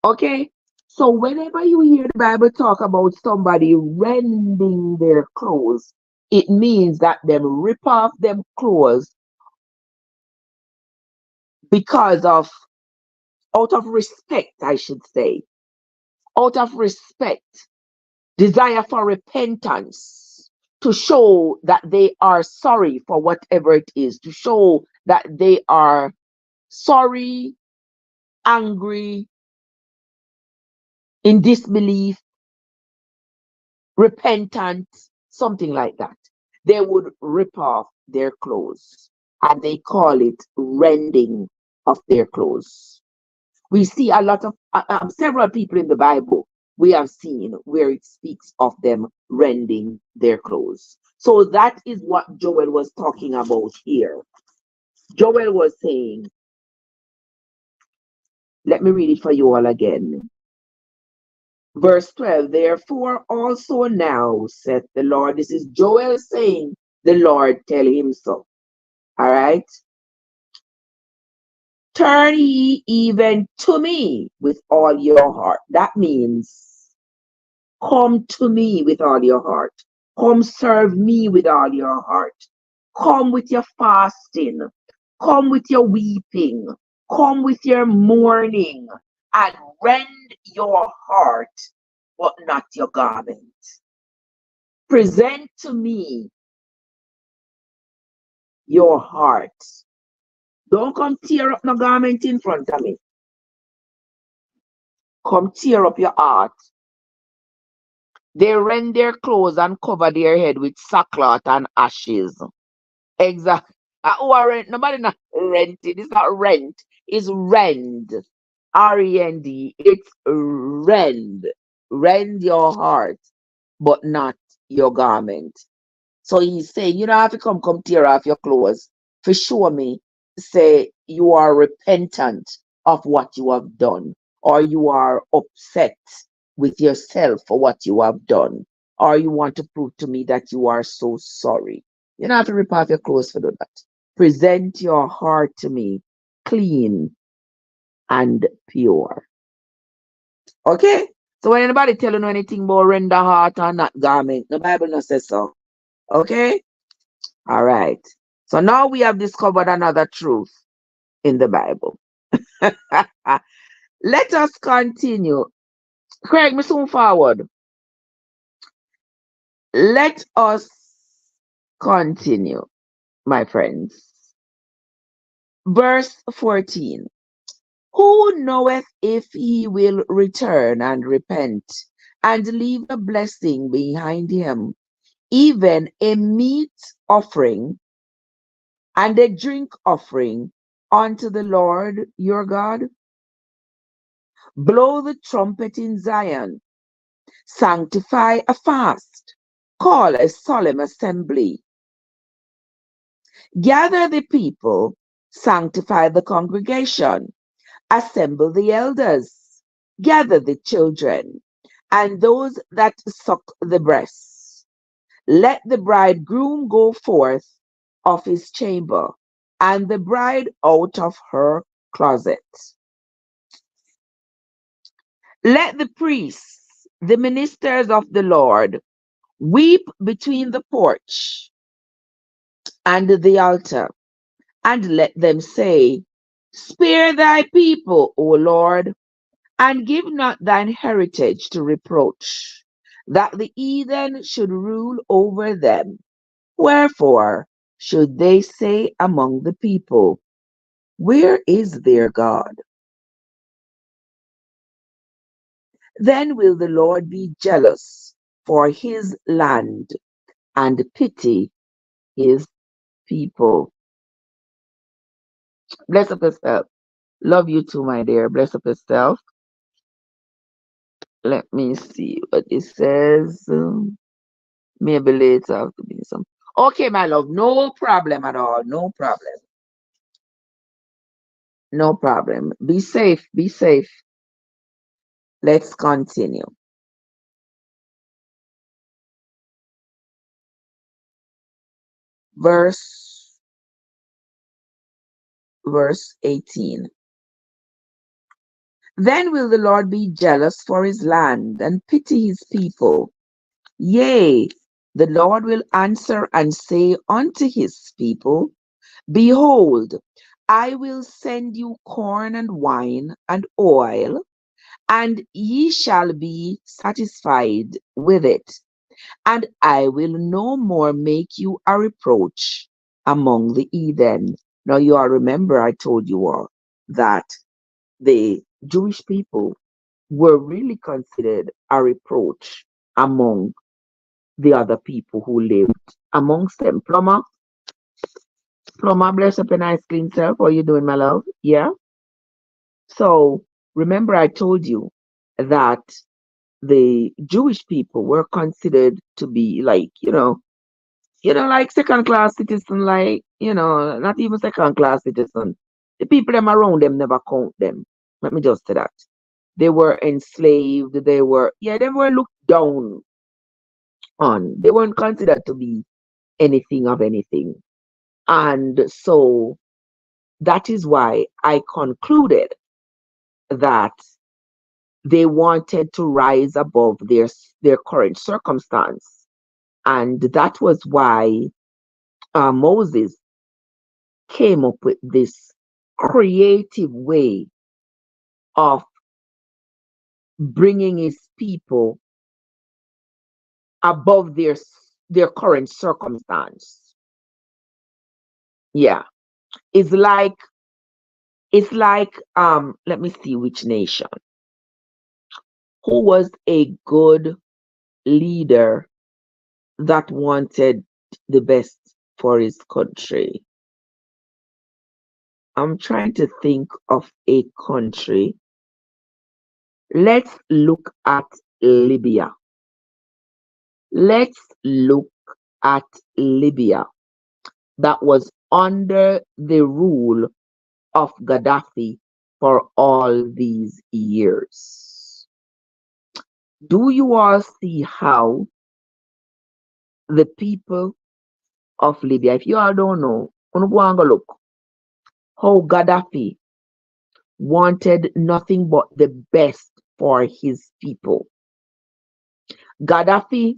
Okay? So whenever you hear the Bible talk about somebody rending their clothes, it means that them rip off them clothes because of, out of respect, I should say, out of respect, desire for repentance, to show that they are sorry for whatever it is, to show that they are sorry, angry, in disbelief, repentant, something like that. They would rip off their clothes and they call it rending of their clothes. We see a lot of several people in the Bible we have seen where it speaks of them rending their clothes. So that is what Joel was talking about here. Joel was saying, let me read it for you all again. Verse 12, therefore also now, saith the Lord. This is Joel saying, the Lord tell him so. All right. Turn ye even to me with all your heart. That means come to me with all your heart. Come serve me with all your heart. Come with your fasting. Come with your weeping. Come with your mourning. and rend your heart, but not your garment. Present to me your heart. Don't come tear up no garment in front of me. Come tear up your heart. They rend their clothes and cover their head with sackcloth and ashes. Exactly. Who are rent? Nobody not rented. It's not rent. It's rend. REND. It's rend. Rend your heart, but not your garment. So he's saying, you don't have to come tear off your clothes. For sure me, say you are repentant of what you have done, or you are upset with yourself for what you have done, or you want to prove to me that you are so sorry. You don't have to rip off your clothes for that. Present your heart to me clean and pure. Okay? So when anybody telling you anything about render heart or not garment, the Bible not says so. Okay? All right. So now we have discovered another truth in the Bible. Let us continue. Craig, me soon forward. Let us continue, my friends. Verse 14. Who knoweth if he will return and repent and leave a blessing behind him, even a meat offering and a drink offering unto the Lord your God? Blow the trumpet in Zion, sanctify a fast, call a solemn assembly. Gather the people, sanctify the congregation, assemble the elders, gather the children, and those that suck the breasts. Let the bridegroom go forth of his chamber, and the bride out of her closet. Let the priests, the ministers of the Lord, weep between the porch and the altar, and let them say, Spare thy people, O Lord, and give not thine heritage to reproach, that the heathen should rule over them. Wherefore should they say among the people, Where is their God? Then will the Lord be jealous for his land and pity his people. Bless up yourself. Love you too, my dear. Bless up yourself. Let me see what it says. Maybe later have to be some. Okay, my love. No problem at all. No problem. No problem. Be safe. Be safe. Let's continue. Verse verse 18. Then will the Lord be jealous for his land and pity his people. Yea, the Lord will answer and say unto his people, Behold, I will send you corn and wine and oil, and ye shall be satisfied with it. And I will no more make you a reproach among the heathen. Now, you all remember I told you all that the Jewish people were really considered a reproach among the other people who lived amongst them. Plumber, bless up your nice clean self. How you doing, my love? Yeah. So remember, I told you that the Jewish people were considered to be like, like second class citizen, like, not even second class citizen. The people them around them never count them. Let me just say that. They were enslaved, they were looked down on. They weren't considered to be anything of anything. And so that is why I concluded that they wanted to rise above their current circumstance. And that was why Moses came up with this creative way of bringing his people above their current circumstance. Yeah. It's like let me see which nation. Who was a good leader that wanted the best for his country? I'm trying to think of a country. Let's look at Libya. Let's look at Libya that was under the rule of Gaddafi for all these years. Do you all see how the people of Libya, if you all don't know, go and go look how Gaddafi wanted nothing but the best for his people. Gaddafi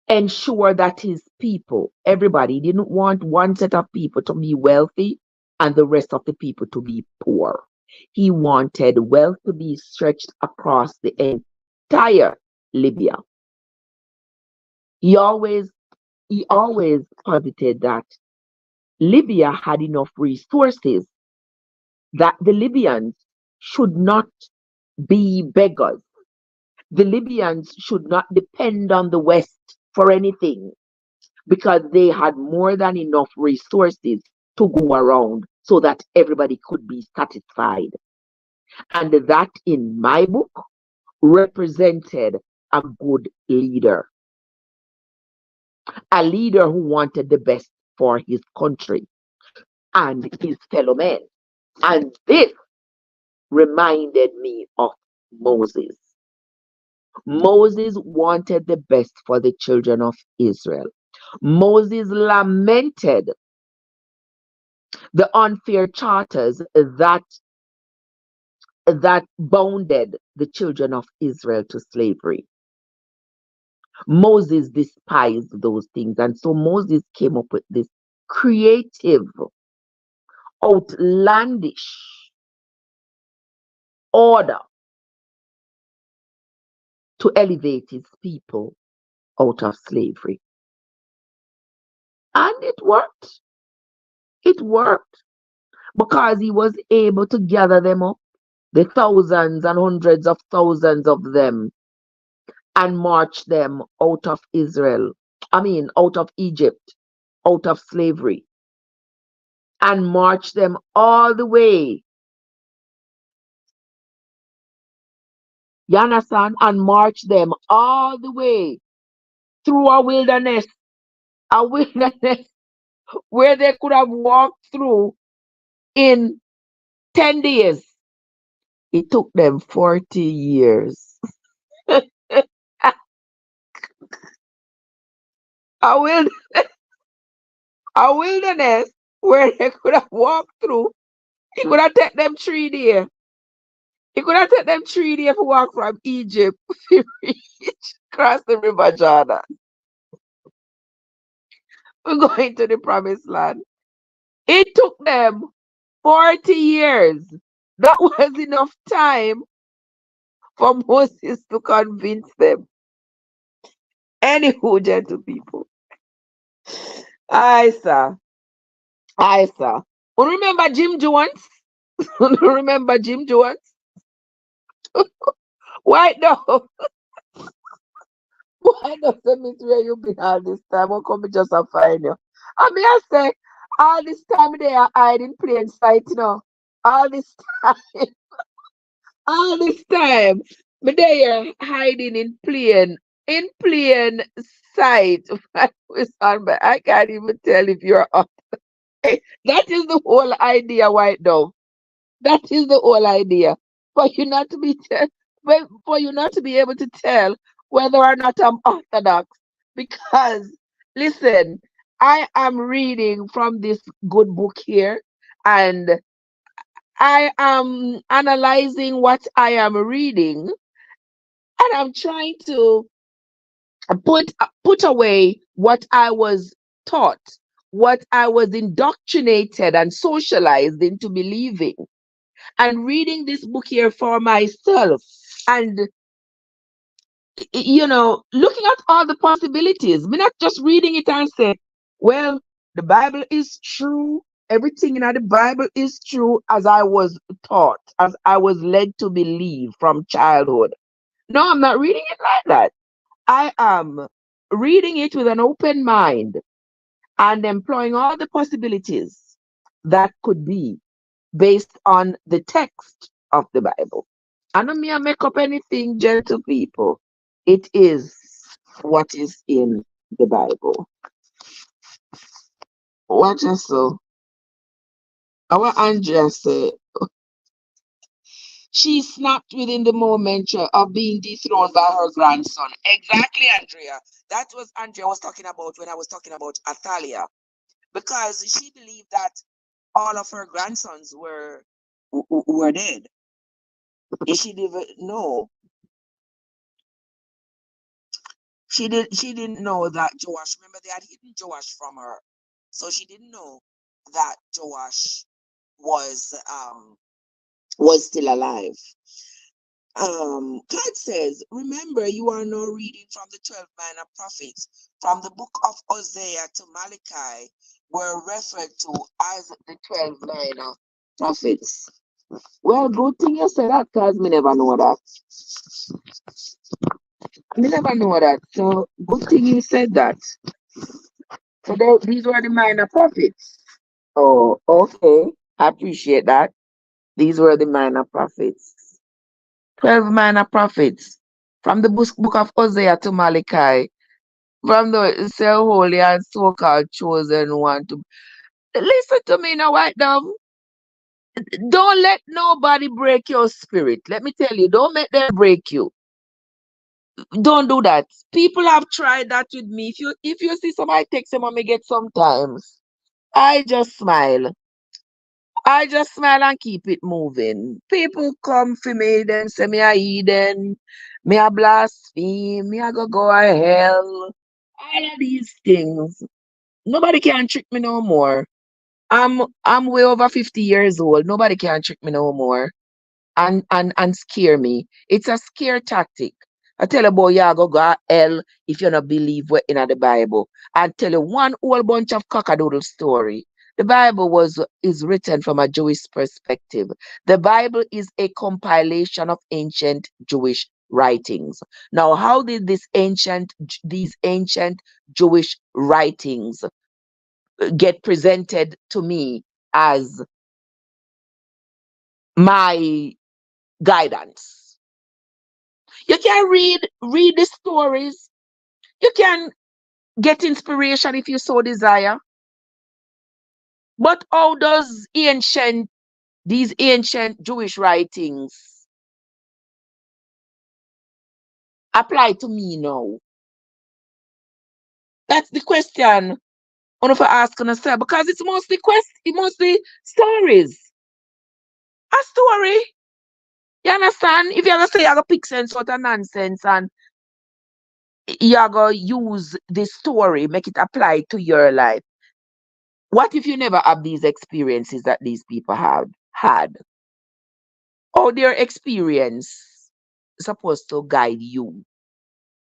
ensured that his people, everybody, didn't want one set of people to be wealthy and the rest of the people to be poor. He wanted wealth to be stretched across the entire Libya. He always posited that Libya had enough resources, that the Libyans should not be beggars. The Libyans should not depend on the West for anything because they had more than enough resources to go around so that everybody could be satisfied. And that, in my book, represented a good leader, a leader who wanted the best for his country and his fellow men. And this reminded me of Moses. Moses wanted the best for the children of Israel. Moses lamented the unfair charters that bounded the children of Israel to slavery. Moses despised those things, and so Moses came up with this creative, outlandish order to elevate his people out of slavery. And it worked. It worked because he was able to gather them up, the thousands and hundreds of thousands of them, and march them out of out of Egypt, out of slavery, and march them all the way. You understand? And march them all the way through a wilderness where they could have walked through in 10 days. It took them 40 years. a, wild, a wilderness where they could have walked through. It could have taken them 3 days. It could have taken them 3 days to walk from Egypt to reach across the River Jordan. We're going to the promised land. It took them 40 years. That was enough time for Moses to convince them. Anywho, gentle people. I sir. Remember Jim Jones? Remember Jim Jones? Why no? Why not tell me where you been all this time? How come me just a find you? I say, all this time they are hiding plain sight, All this time, all this time, but they are hiding in plain sight. I can't even tell if you're up. That is the whole idea right now. That is the whole idea. For you not to be for you not to be able to tell whether or not I'm orthodox. Because listen, I am reading from this good book here, and I am analyzing what I am reading, and I'm trying to put away what I was taught, what I was indoctrinated and socialized into believing. and reading this book here for myself, and looking at all the possibilities. Me not just reading it and say, well, the Bible is true. Everything in the Bible is true as I was taught, as I was led to believe from childhood. No, I'm not reading it like that. I am reading it with an open mind and employing all the possibilities that could be based on the text of the Bible. I don't mean I make up anything, gentle people. It is what is in the Bible. Watch us so. Our Andrea said she snapped within the moment of being dethroned by her grandson. Exactly, Andrea. That was Andrea was talking about when I was talking about Athalia. Because she believed that all of her grandsons were dead. She didn't know. She didn't know that Joash, remember they had hidden Joash from her. So she didn't know that Joash was still alive. God says, remember, you are now reading from the 12 minor prophets, from the book of Hosea to Malachi, were referred to as the 12 minor prophets. Well, good thing you said that, because me never know that. Me never know that. So, good thing you said that. So, these were the minor prophets. Oh, okay. I appreciate that. These were the minor prophets. 12 minor prophets. From the book of Hosea to Malachi. From the so holy and so-called chosen one to listen to me now, white dove. Don't let nobody break your spirit. Let me tell you, don't make them break you. Don't do that. People have tried that with me. If you see somebody text them and me get sometimes, I just smile. I just smile and keep it moving. People come for me, them say me a heathen, me a blaspheme, me a go to hell. All of these things. Nobody can trick me no more. I'm way over 50 years old. Nobody can trick me no more and scare me. It's a scare tactic. I tell a boy, yeah, go hell if you don't believe what in the Bible. I tell you one whole bunch of cockadoodle story. The Bible is written from a Jewish perspective. The Bible is a compilation of ancient Jewish writings. Now, how did these ancient Jewish writings get presented to me as my guidance? You can read the stories. You can get inspiration if you so desire. But how does these ancient Jewish writings apply to me now? That's the question I want to ask yourself, because it's mostly stories. A story. You understand? If you're gonna say you're gonna pick sense out of nonsense and you're gonna use this story, make it apply to your life. What if you never have these experiences that these people have had? Or their experience is supposed to guide you.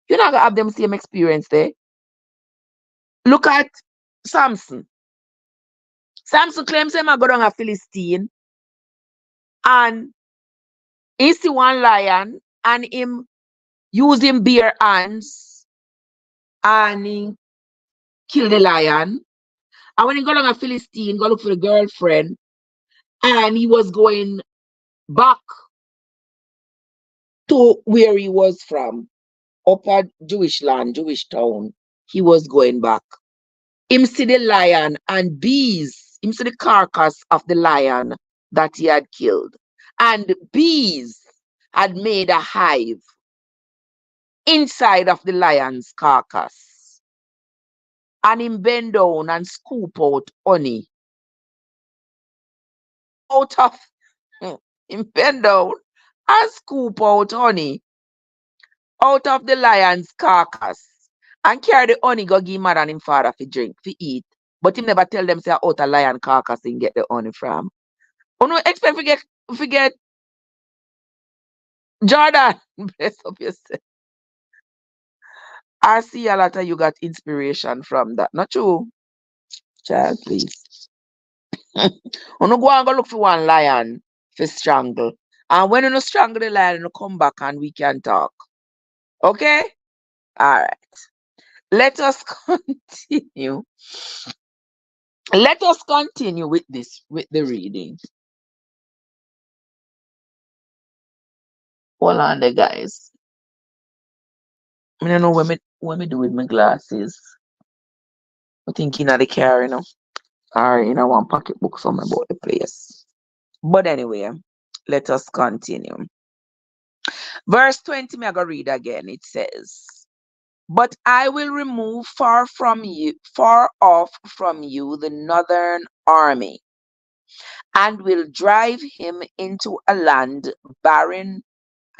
You're not gonna have them same experience there. Look at Samson. Samson claims him a go down a Philistine and he see one lion and him use him bare hands and he kill the lion. And when he go down a Philistine, go look for the girlfriend, and he was going back to where he was from, upper Jewish land, Jewish town. He was going back. Him see the lion and bees. Him see the carcass of the lion that he had killed. And bees had made a hive inside of the lion's carcass. And him bend down and scoop out honey out of him bend down and scoop out honey out of the lion's carcass and carry the honey go give mother and him father for drink, for eat. But him never tell them say out a lion carcass and get the honey from. You know, expect to get forget Jordan. Bless up yourself. I see a lot of you got inspiration from that. Not true, child, please. Uno go and go look for one lion for strangle. And when you strangle the lion, you come back and we can talk. Okay? All right. Let us continue. Let us continue with this, with the reading. Hold on there, guys. I don't know when me do with my glasses. I'm thinking of the car, or one pocketbook somewhere about the place. But anyway, let us continue. Verse 20, me I go read again. It says, but I will remove far off from you the northern army, and will drive him into a land barren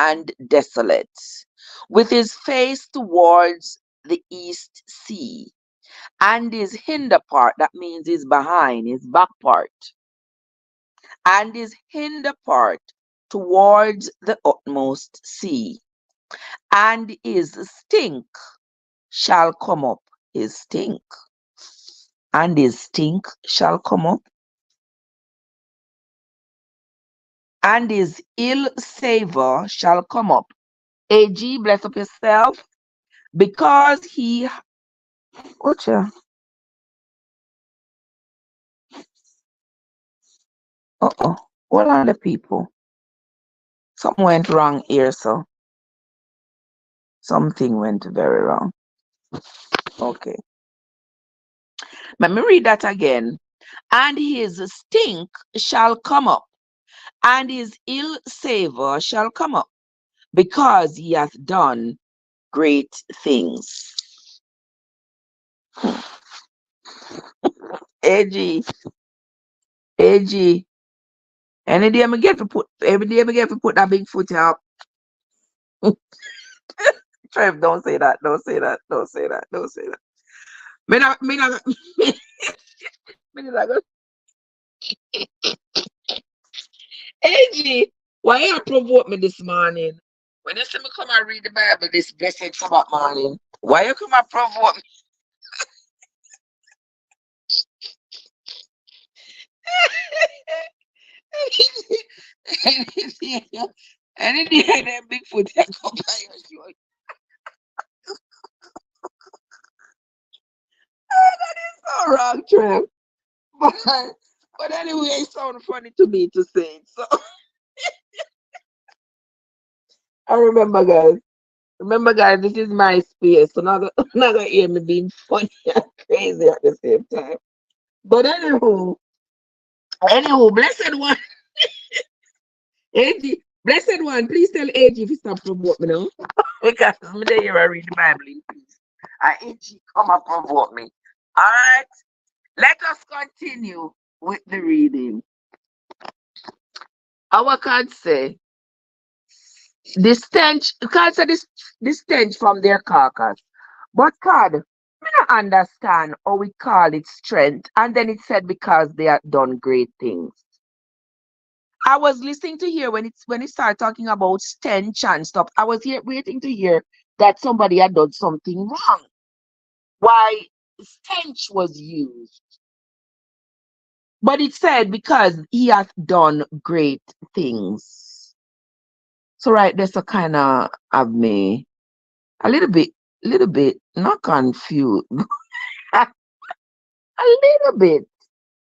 and desolate, with his face towards the east sea, and his hinder part, that means his behind, his back part, and his hinder part towards the utmost sea, and his stink shall come up, his stink, and his stink shall come up, and his ill savor shall come up. AG, bless up yourself, because he, watcha, uh-oh, hold on the people. Something went wrong here, so something went very wrong. Okay, let me read that again. And his stink shall come up, and his ill savor shall come up, because he hath done great things. AG, AG, any day I get to put, every day I get to put that big foot up. Trev, don't say that, don't say that, don't say that, don't say that. Me not, me not go. AG, why you provoke me this morning? When you see me come and read the Bible this blessed Sabbath morning, why you come and provoke me? Anything that Bigfoot that come by your show. That is so wrong, Trev. But anyway, it sounds funny to me to say it. So I remember guys, this is my space. So not gonna hear me being funny and crazy at the same time. But anywho, blessed one, AG, blessed one, please tell AG if you stop provoke me now. Because I'm there here I read the Bible in peace. And AG come and provoke me. Alright, let us continue with the reading. Our God say, the stench, God said this stench from their carcass. But God, I don't understand how we call it strength. And then it said because they have done great things. I was listening to hear when it started talking about stench and stuff. I was here waiting to hear that somebody had done something wrong. Why stench was used. But it said because he hath done great things. So right there's a kind of have me a little bit not confused. A little bit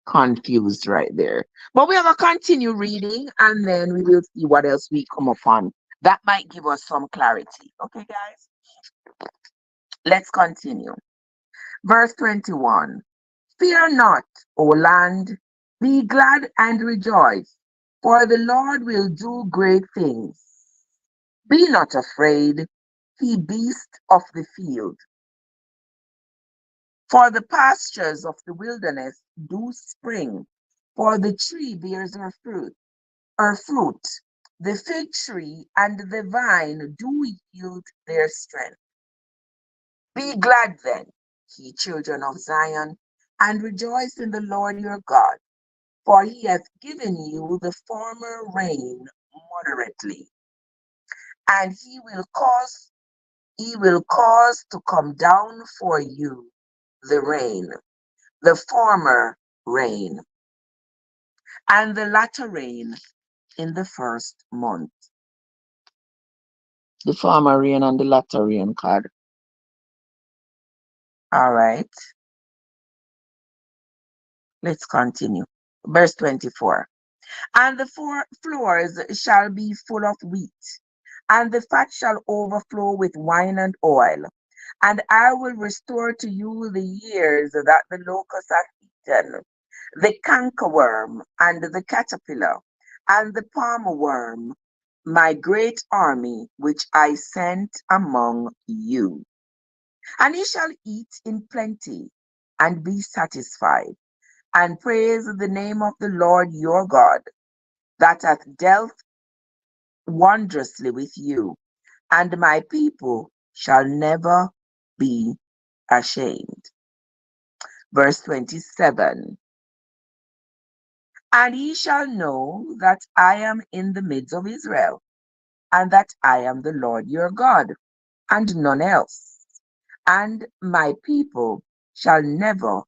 confused right there. But we're gonna continue reading and then we will see what else we come upon. That might give us some clarity. Okay, guys? Let's continue. Verse 21. Fear not, O land, be glad and rejoice, for the Lord will do great things. Be not afraid, ye beasts of the field, for the pastures of the wilderness do spring, for the tree bears her fruit, the fig tree and the vine do yield their strength. Be glad then, ye children of Zion, and rejoice in the Lord your God, for he hath given you the former rain moderately, and he will cause to come down for you the rain, the former rain, and the latter rain in the first month. The former rain and the latter rain card. All right, let's continue. Verse 24. And the floors shall be full of wheat, and the fat shall overflow with wine and oil. And I will restore to you the years that the locust hath eaten, the cankerworm, and the caterpillar, and the palmer worm, my great army which I sent among you. And ye shall eat in plenty, and be satisfied, and praise the name of the Lord your God, that hath dealt wondrously with you, and my people shall never be ashamed. Verse 27. And ye shall know that I am in the midst of Israel, and that I am the Lord your God, and none else. And my people shall never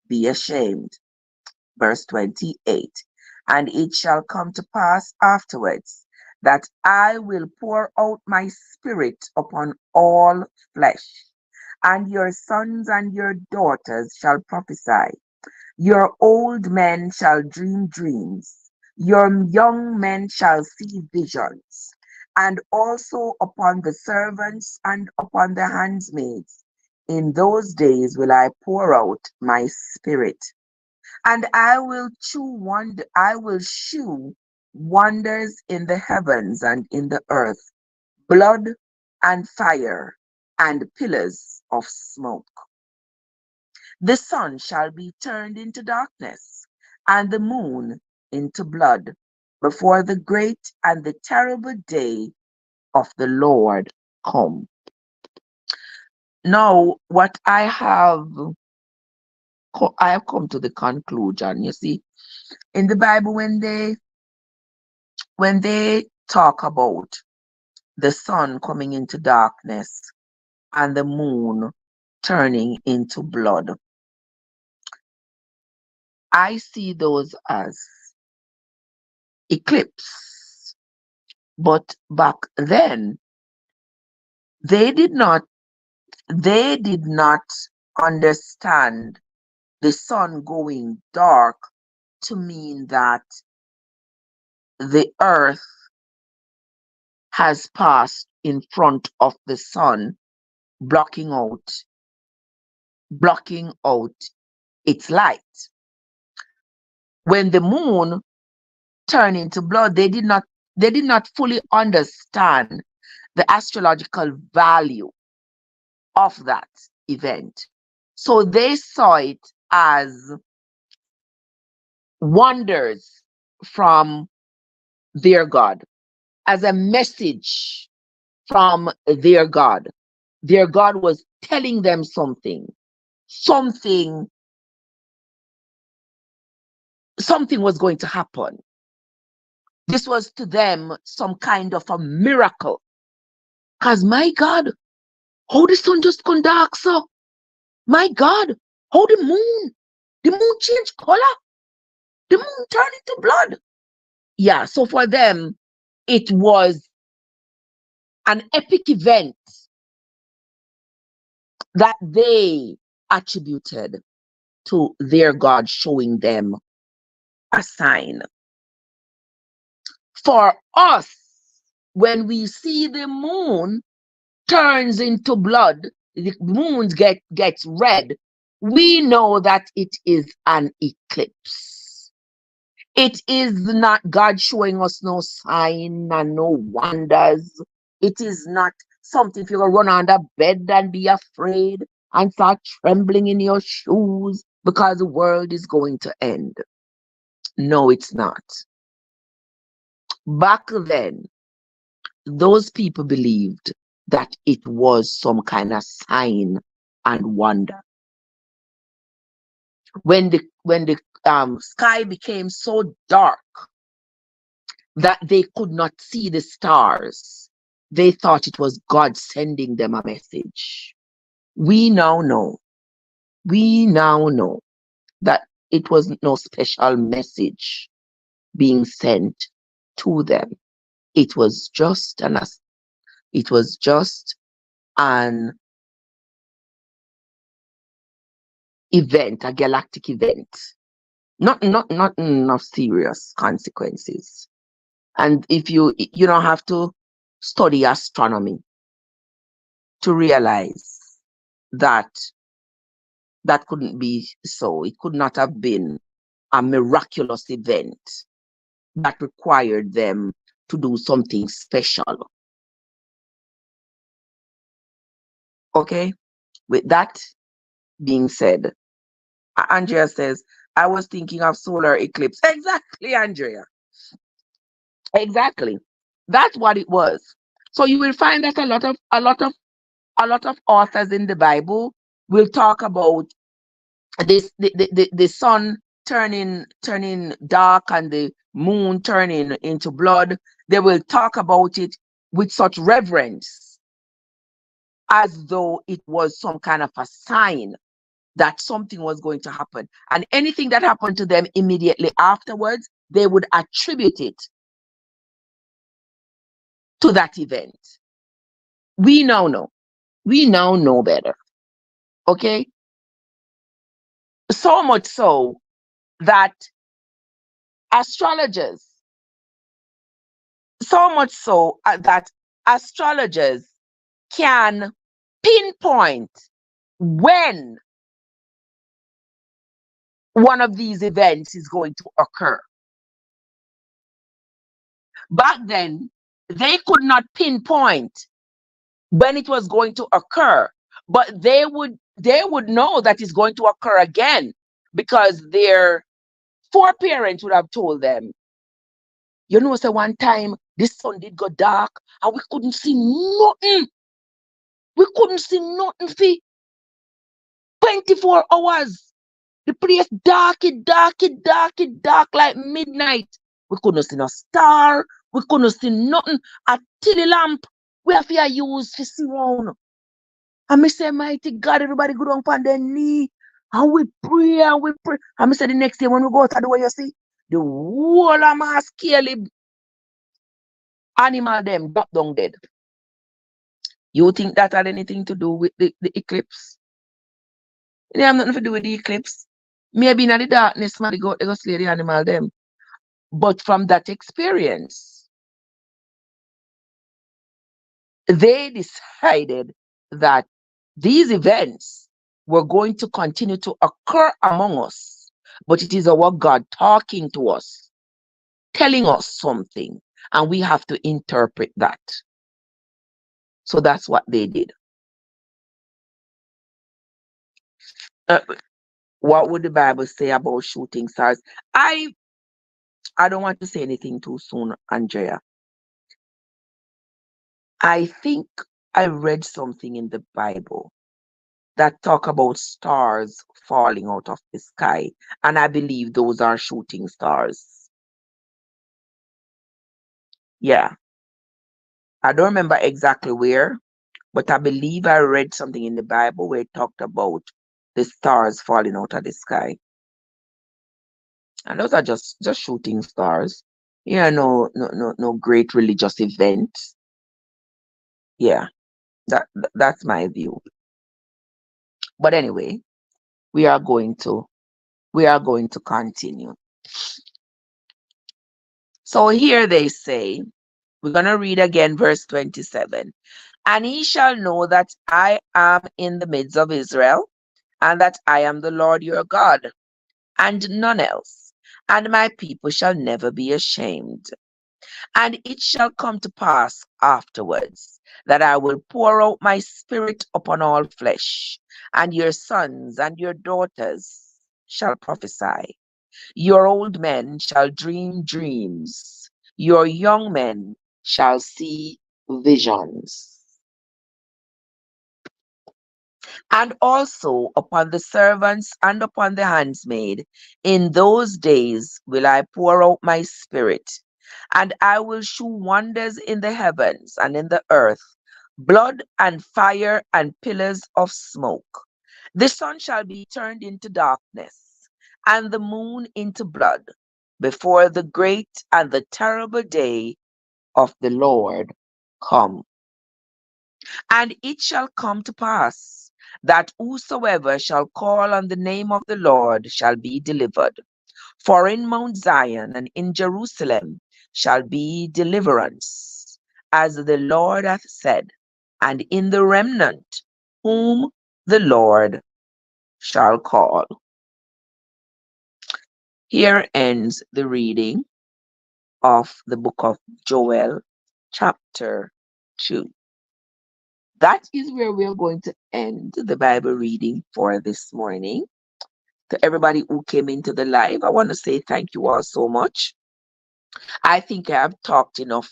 be ashamed. Verse 28. And it shall come to pass afterwards that I will pour out my spirit upon all flesh, and your sons and your daughters shall prophesy. Your old men shall dream dreams, your young men shall see visions, and also upon the servants and upon the handmaids. In those days will I pour out my spirit, and I will shew wonders in the heavens and in the earth, blood and fire and pillars of smoke. The sun shall be turned into darkness, and the moon into blood, before the great and the terrible day of the Lord come. Now, what I have come to the conclusion. You see, in the Bible, when they talk about the sun coming into darkness and the moon turning into blood, I see those as eclipse. But back then, they did not they did not understand the sun going dark to mean that the earth has passed in front of the sun, blocking out its light. When the moon turned into blood, they did not fully understand the astrological value of that event. So they saw it as wonders from their God, as a message from their God. Their God was telling them something, something was going to happen. This was to them some kind of a miracle. Because my God, how the sun just gone dark so? My God, how the moon changed color, the moon turned into blood. Yeah, so for them, it was an epic event that they attributed to their God showing them a sign. For us, when we see the moon turns into blood, the moon gets red, we know that it is an eclipse. It is not God showing us no sign and no wonders. It is not something for you to run under bed and be afraid and start trembling in your shoes because the world is going to end. No, it's not. Back then, those people believed that it was some kind of sign and wonder. When the sky became so dark that they could not see the stars. They thought it was God sending them a message. We now know, we now know that it was no special message being sent to them. It was just an event, a galactic event, not enough serious consequences. And if you don't have to study astronomy to realize that that couldn't be so. It could not have been a miraculous event that required them to do something special. Okay? With that being said, Andrea says, I was thinking of solar eclipse. Exactly, Andrea. Exactly. That's what it was. So you will find that a lot of authors in the Bible will talk about the sun turning dark and the moon turning into blood. They will talk about it with such reverence as though it was some kind of a sign that something was going to happen. And anything that happened to them immediately afterwards, they would attribute it to that event. We now know. We now know better. Okay? So much so that astrologers, so much so that astrologers can pinpoint when one of these events is going to occur. Back then, they could not pinpoint when it was going to occur, but they would know that it's going to occur again because their foreparents would have told them, so one time this sun did go dark and we couldn't see nothing. We couldn't see nothing for 24 hours. The place dark, dark like midnight. We couldn't see no star. We couldn't see nothing. A tilly lamp we have to use to see round. And me say, mighty God, everybody go down on their knee. And we pray and we pray. And me say the next day when we go out of the way, you see, the whole of my scaly animal them drop down dead. You think that had anything to do with the eclipse? They have nothing to do with the eclipse. Maybe in the darkness, man, they go slay the animal them. But from that experience, they decided that these events were going to continue to occur among us. But it is our God talking to us, telling us something, and we have to interpret that. So that's what they did. What would the Bible say about shooting stars? I don't want to say anything too soon, Andrea. I think I read something in the Bible that talk about stars falling out of the sky, and I believe those are shooting stars. Yeah, I don't remember exactly where, but I believe I read something in the Bible where it talked about the stars falling out of the sky, and those are just shooting stars. Yeah, no great religious event. Yeah, that's my view. But anyway, we are going to continue. So here they say, we're going to read again verse 27. And he shall know that I am in the midst of Israel, and that I am the Lord your God, and none else. And my people shall never be ashamed. And it shall come to pass afterwards that I will pour out my spirit upon all flesh, and your sons and your daughters shall prophesy. Your old men shall dream dreams, your young men shall see visions. And also upon the servants and upon the handmaid, in those days will I pour out my spirit, and I will shew wonders in the heavens and in the earth, blood and fire and pillars of smoke. The sun shall be turned into darkness, and the moon into blood, before the great and the terrible day of the Lord come. And it shall come to pass that whosoever shall call on the name of the Lord shall be delivered. For in Mount Zion and in Jerusalem shall be deliverance, as the Lord hath said, and in the remnant whom the Lord shall call. Here ends the reading of the book of Joel, chapter 2. That is where we are going to end the Bible reading for this morning. To everybody who came into the live, I want to say thank you all so much. I think I have talked enough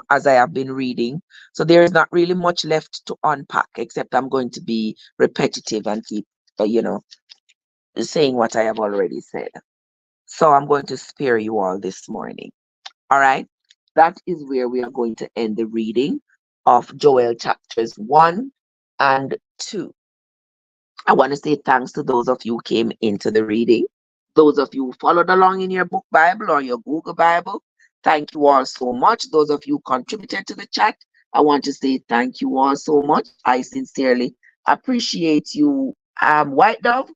as I have been reading. So there is not really much left to unpack, except I'm going to be repetitive and keep, saying what I have already said. So I'm going to spare you all this morning. All right. That is where we are going to end the reading of Joel chapters 1 and 2. I want to say thanks to those of you who came into the reading. Those of you who followed along in your book Bible or your Google Bible, thank you all so much. Those of you who contributed to the chat, I want to say thank you all so much. I sincerely appreciate you. White Dove,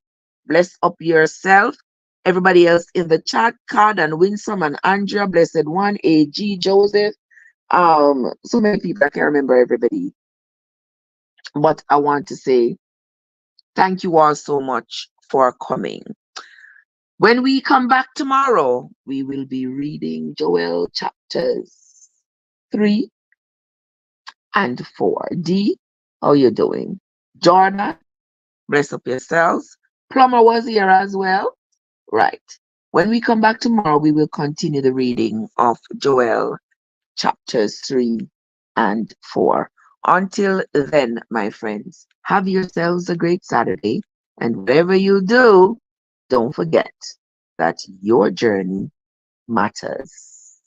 bless up yourself. Everybody else in the chat, Card and Winsome and Andrea, Blessed One, AG, Joseph. So many people, I can't remember everybody. But I want to say thank you all so much for coming. When we come back tomorrow, we will be reading Joel chapters 3 and 4. D, how you doing? Jordan, bless up yourselves. Plumber was here as well. Right. When we come back tomorrow, we will continue the reading of Joel chapters 3 and 4. Until then, my friends, have yourselves a great Saturday. And whatever you do, don't forget that your journey matters.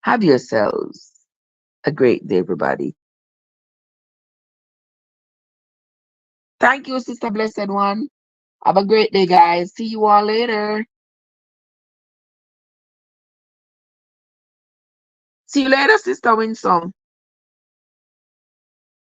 Have yourselves a great day, everybody. Thank you, Sister Blessed One. Have a great day, guys. See you all later. See you later, Sister Winsome.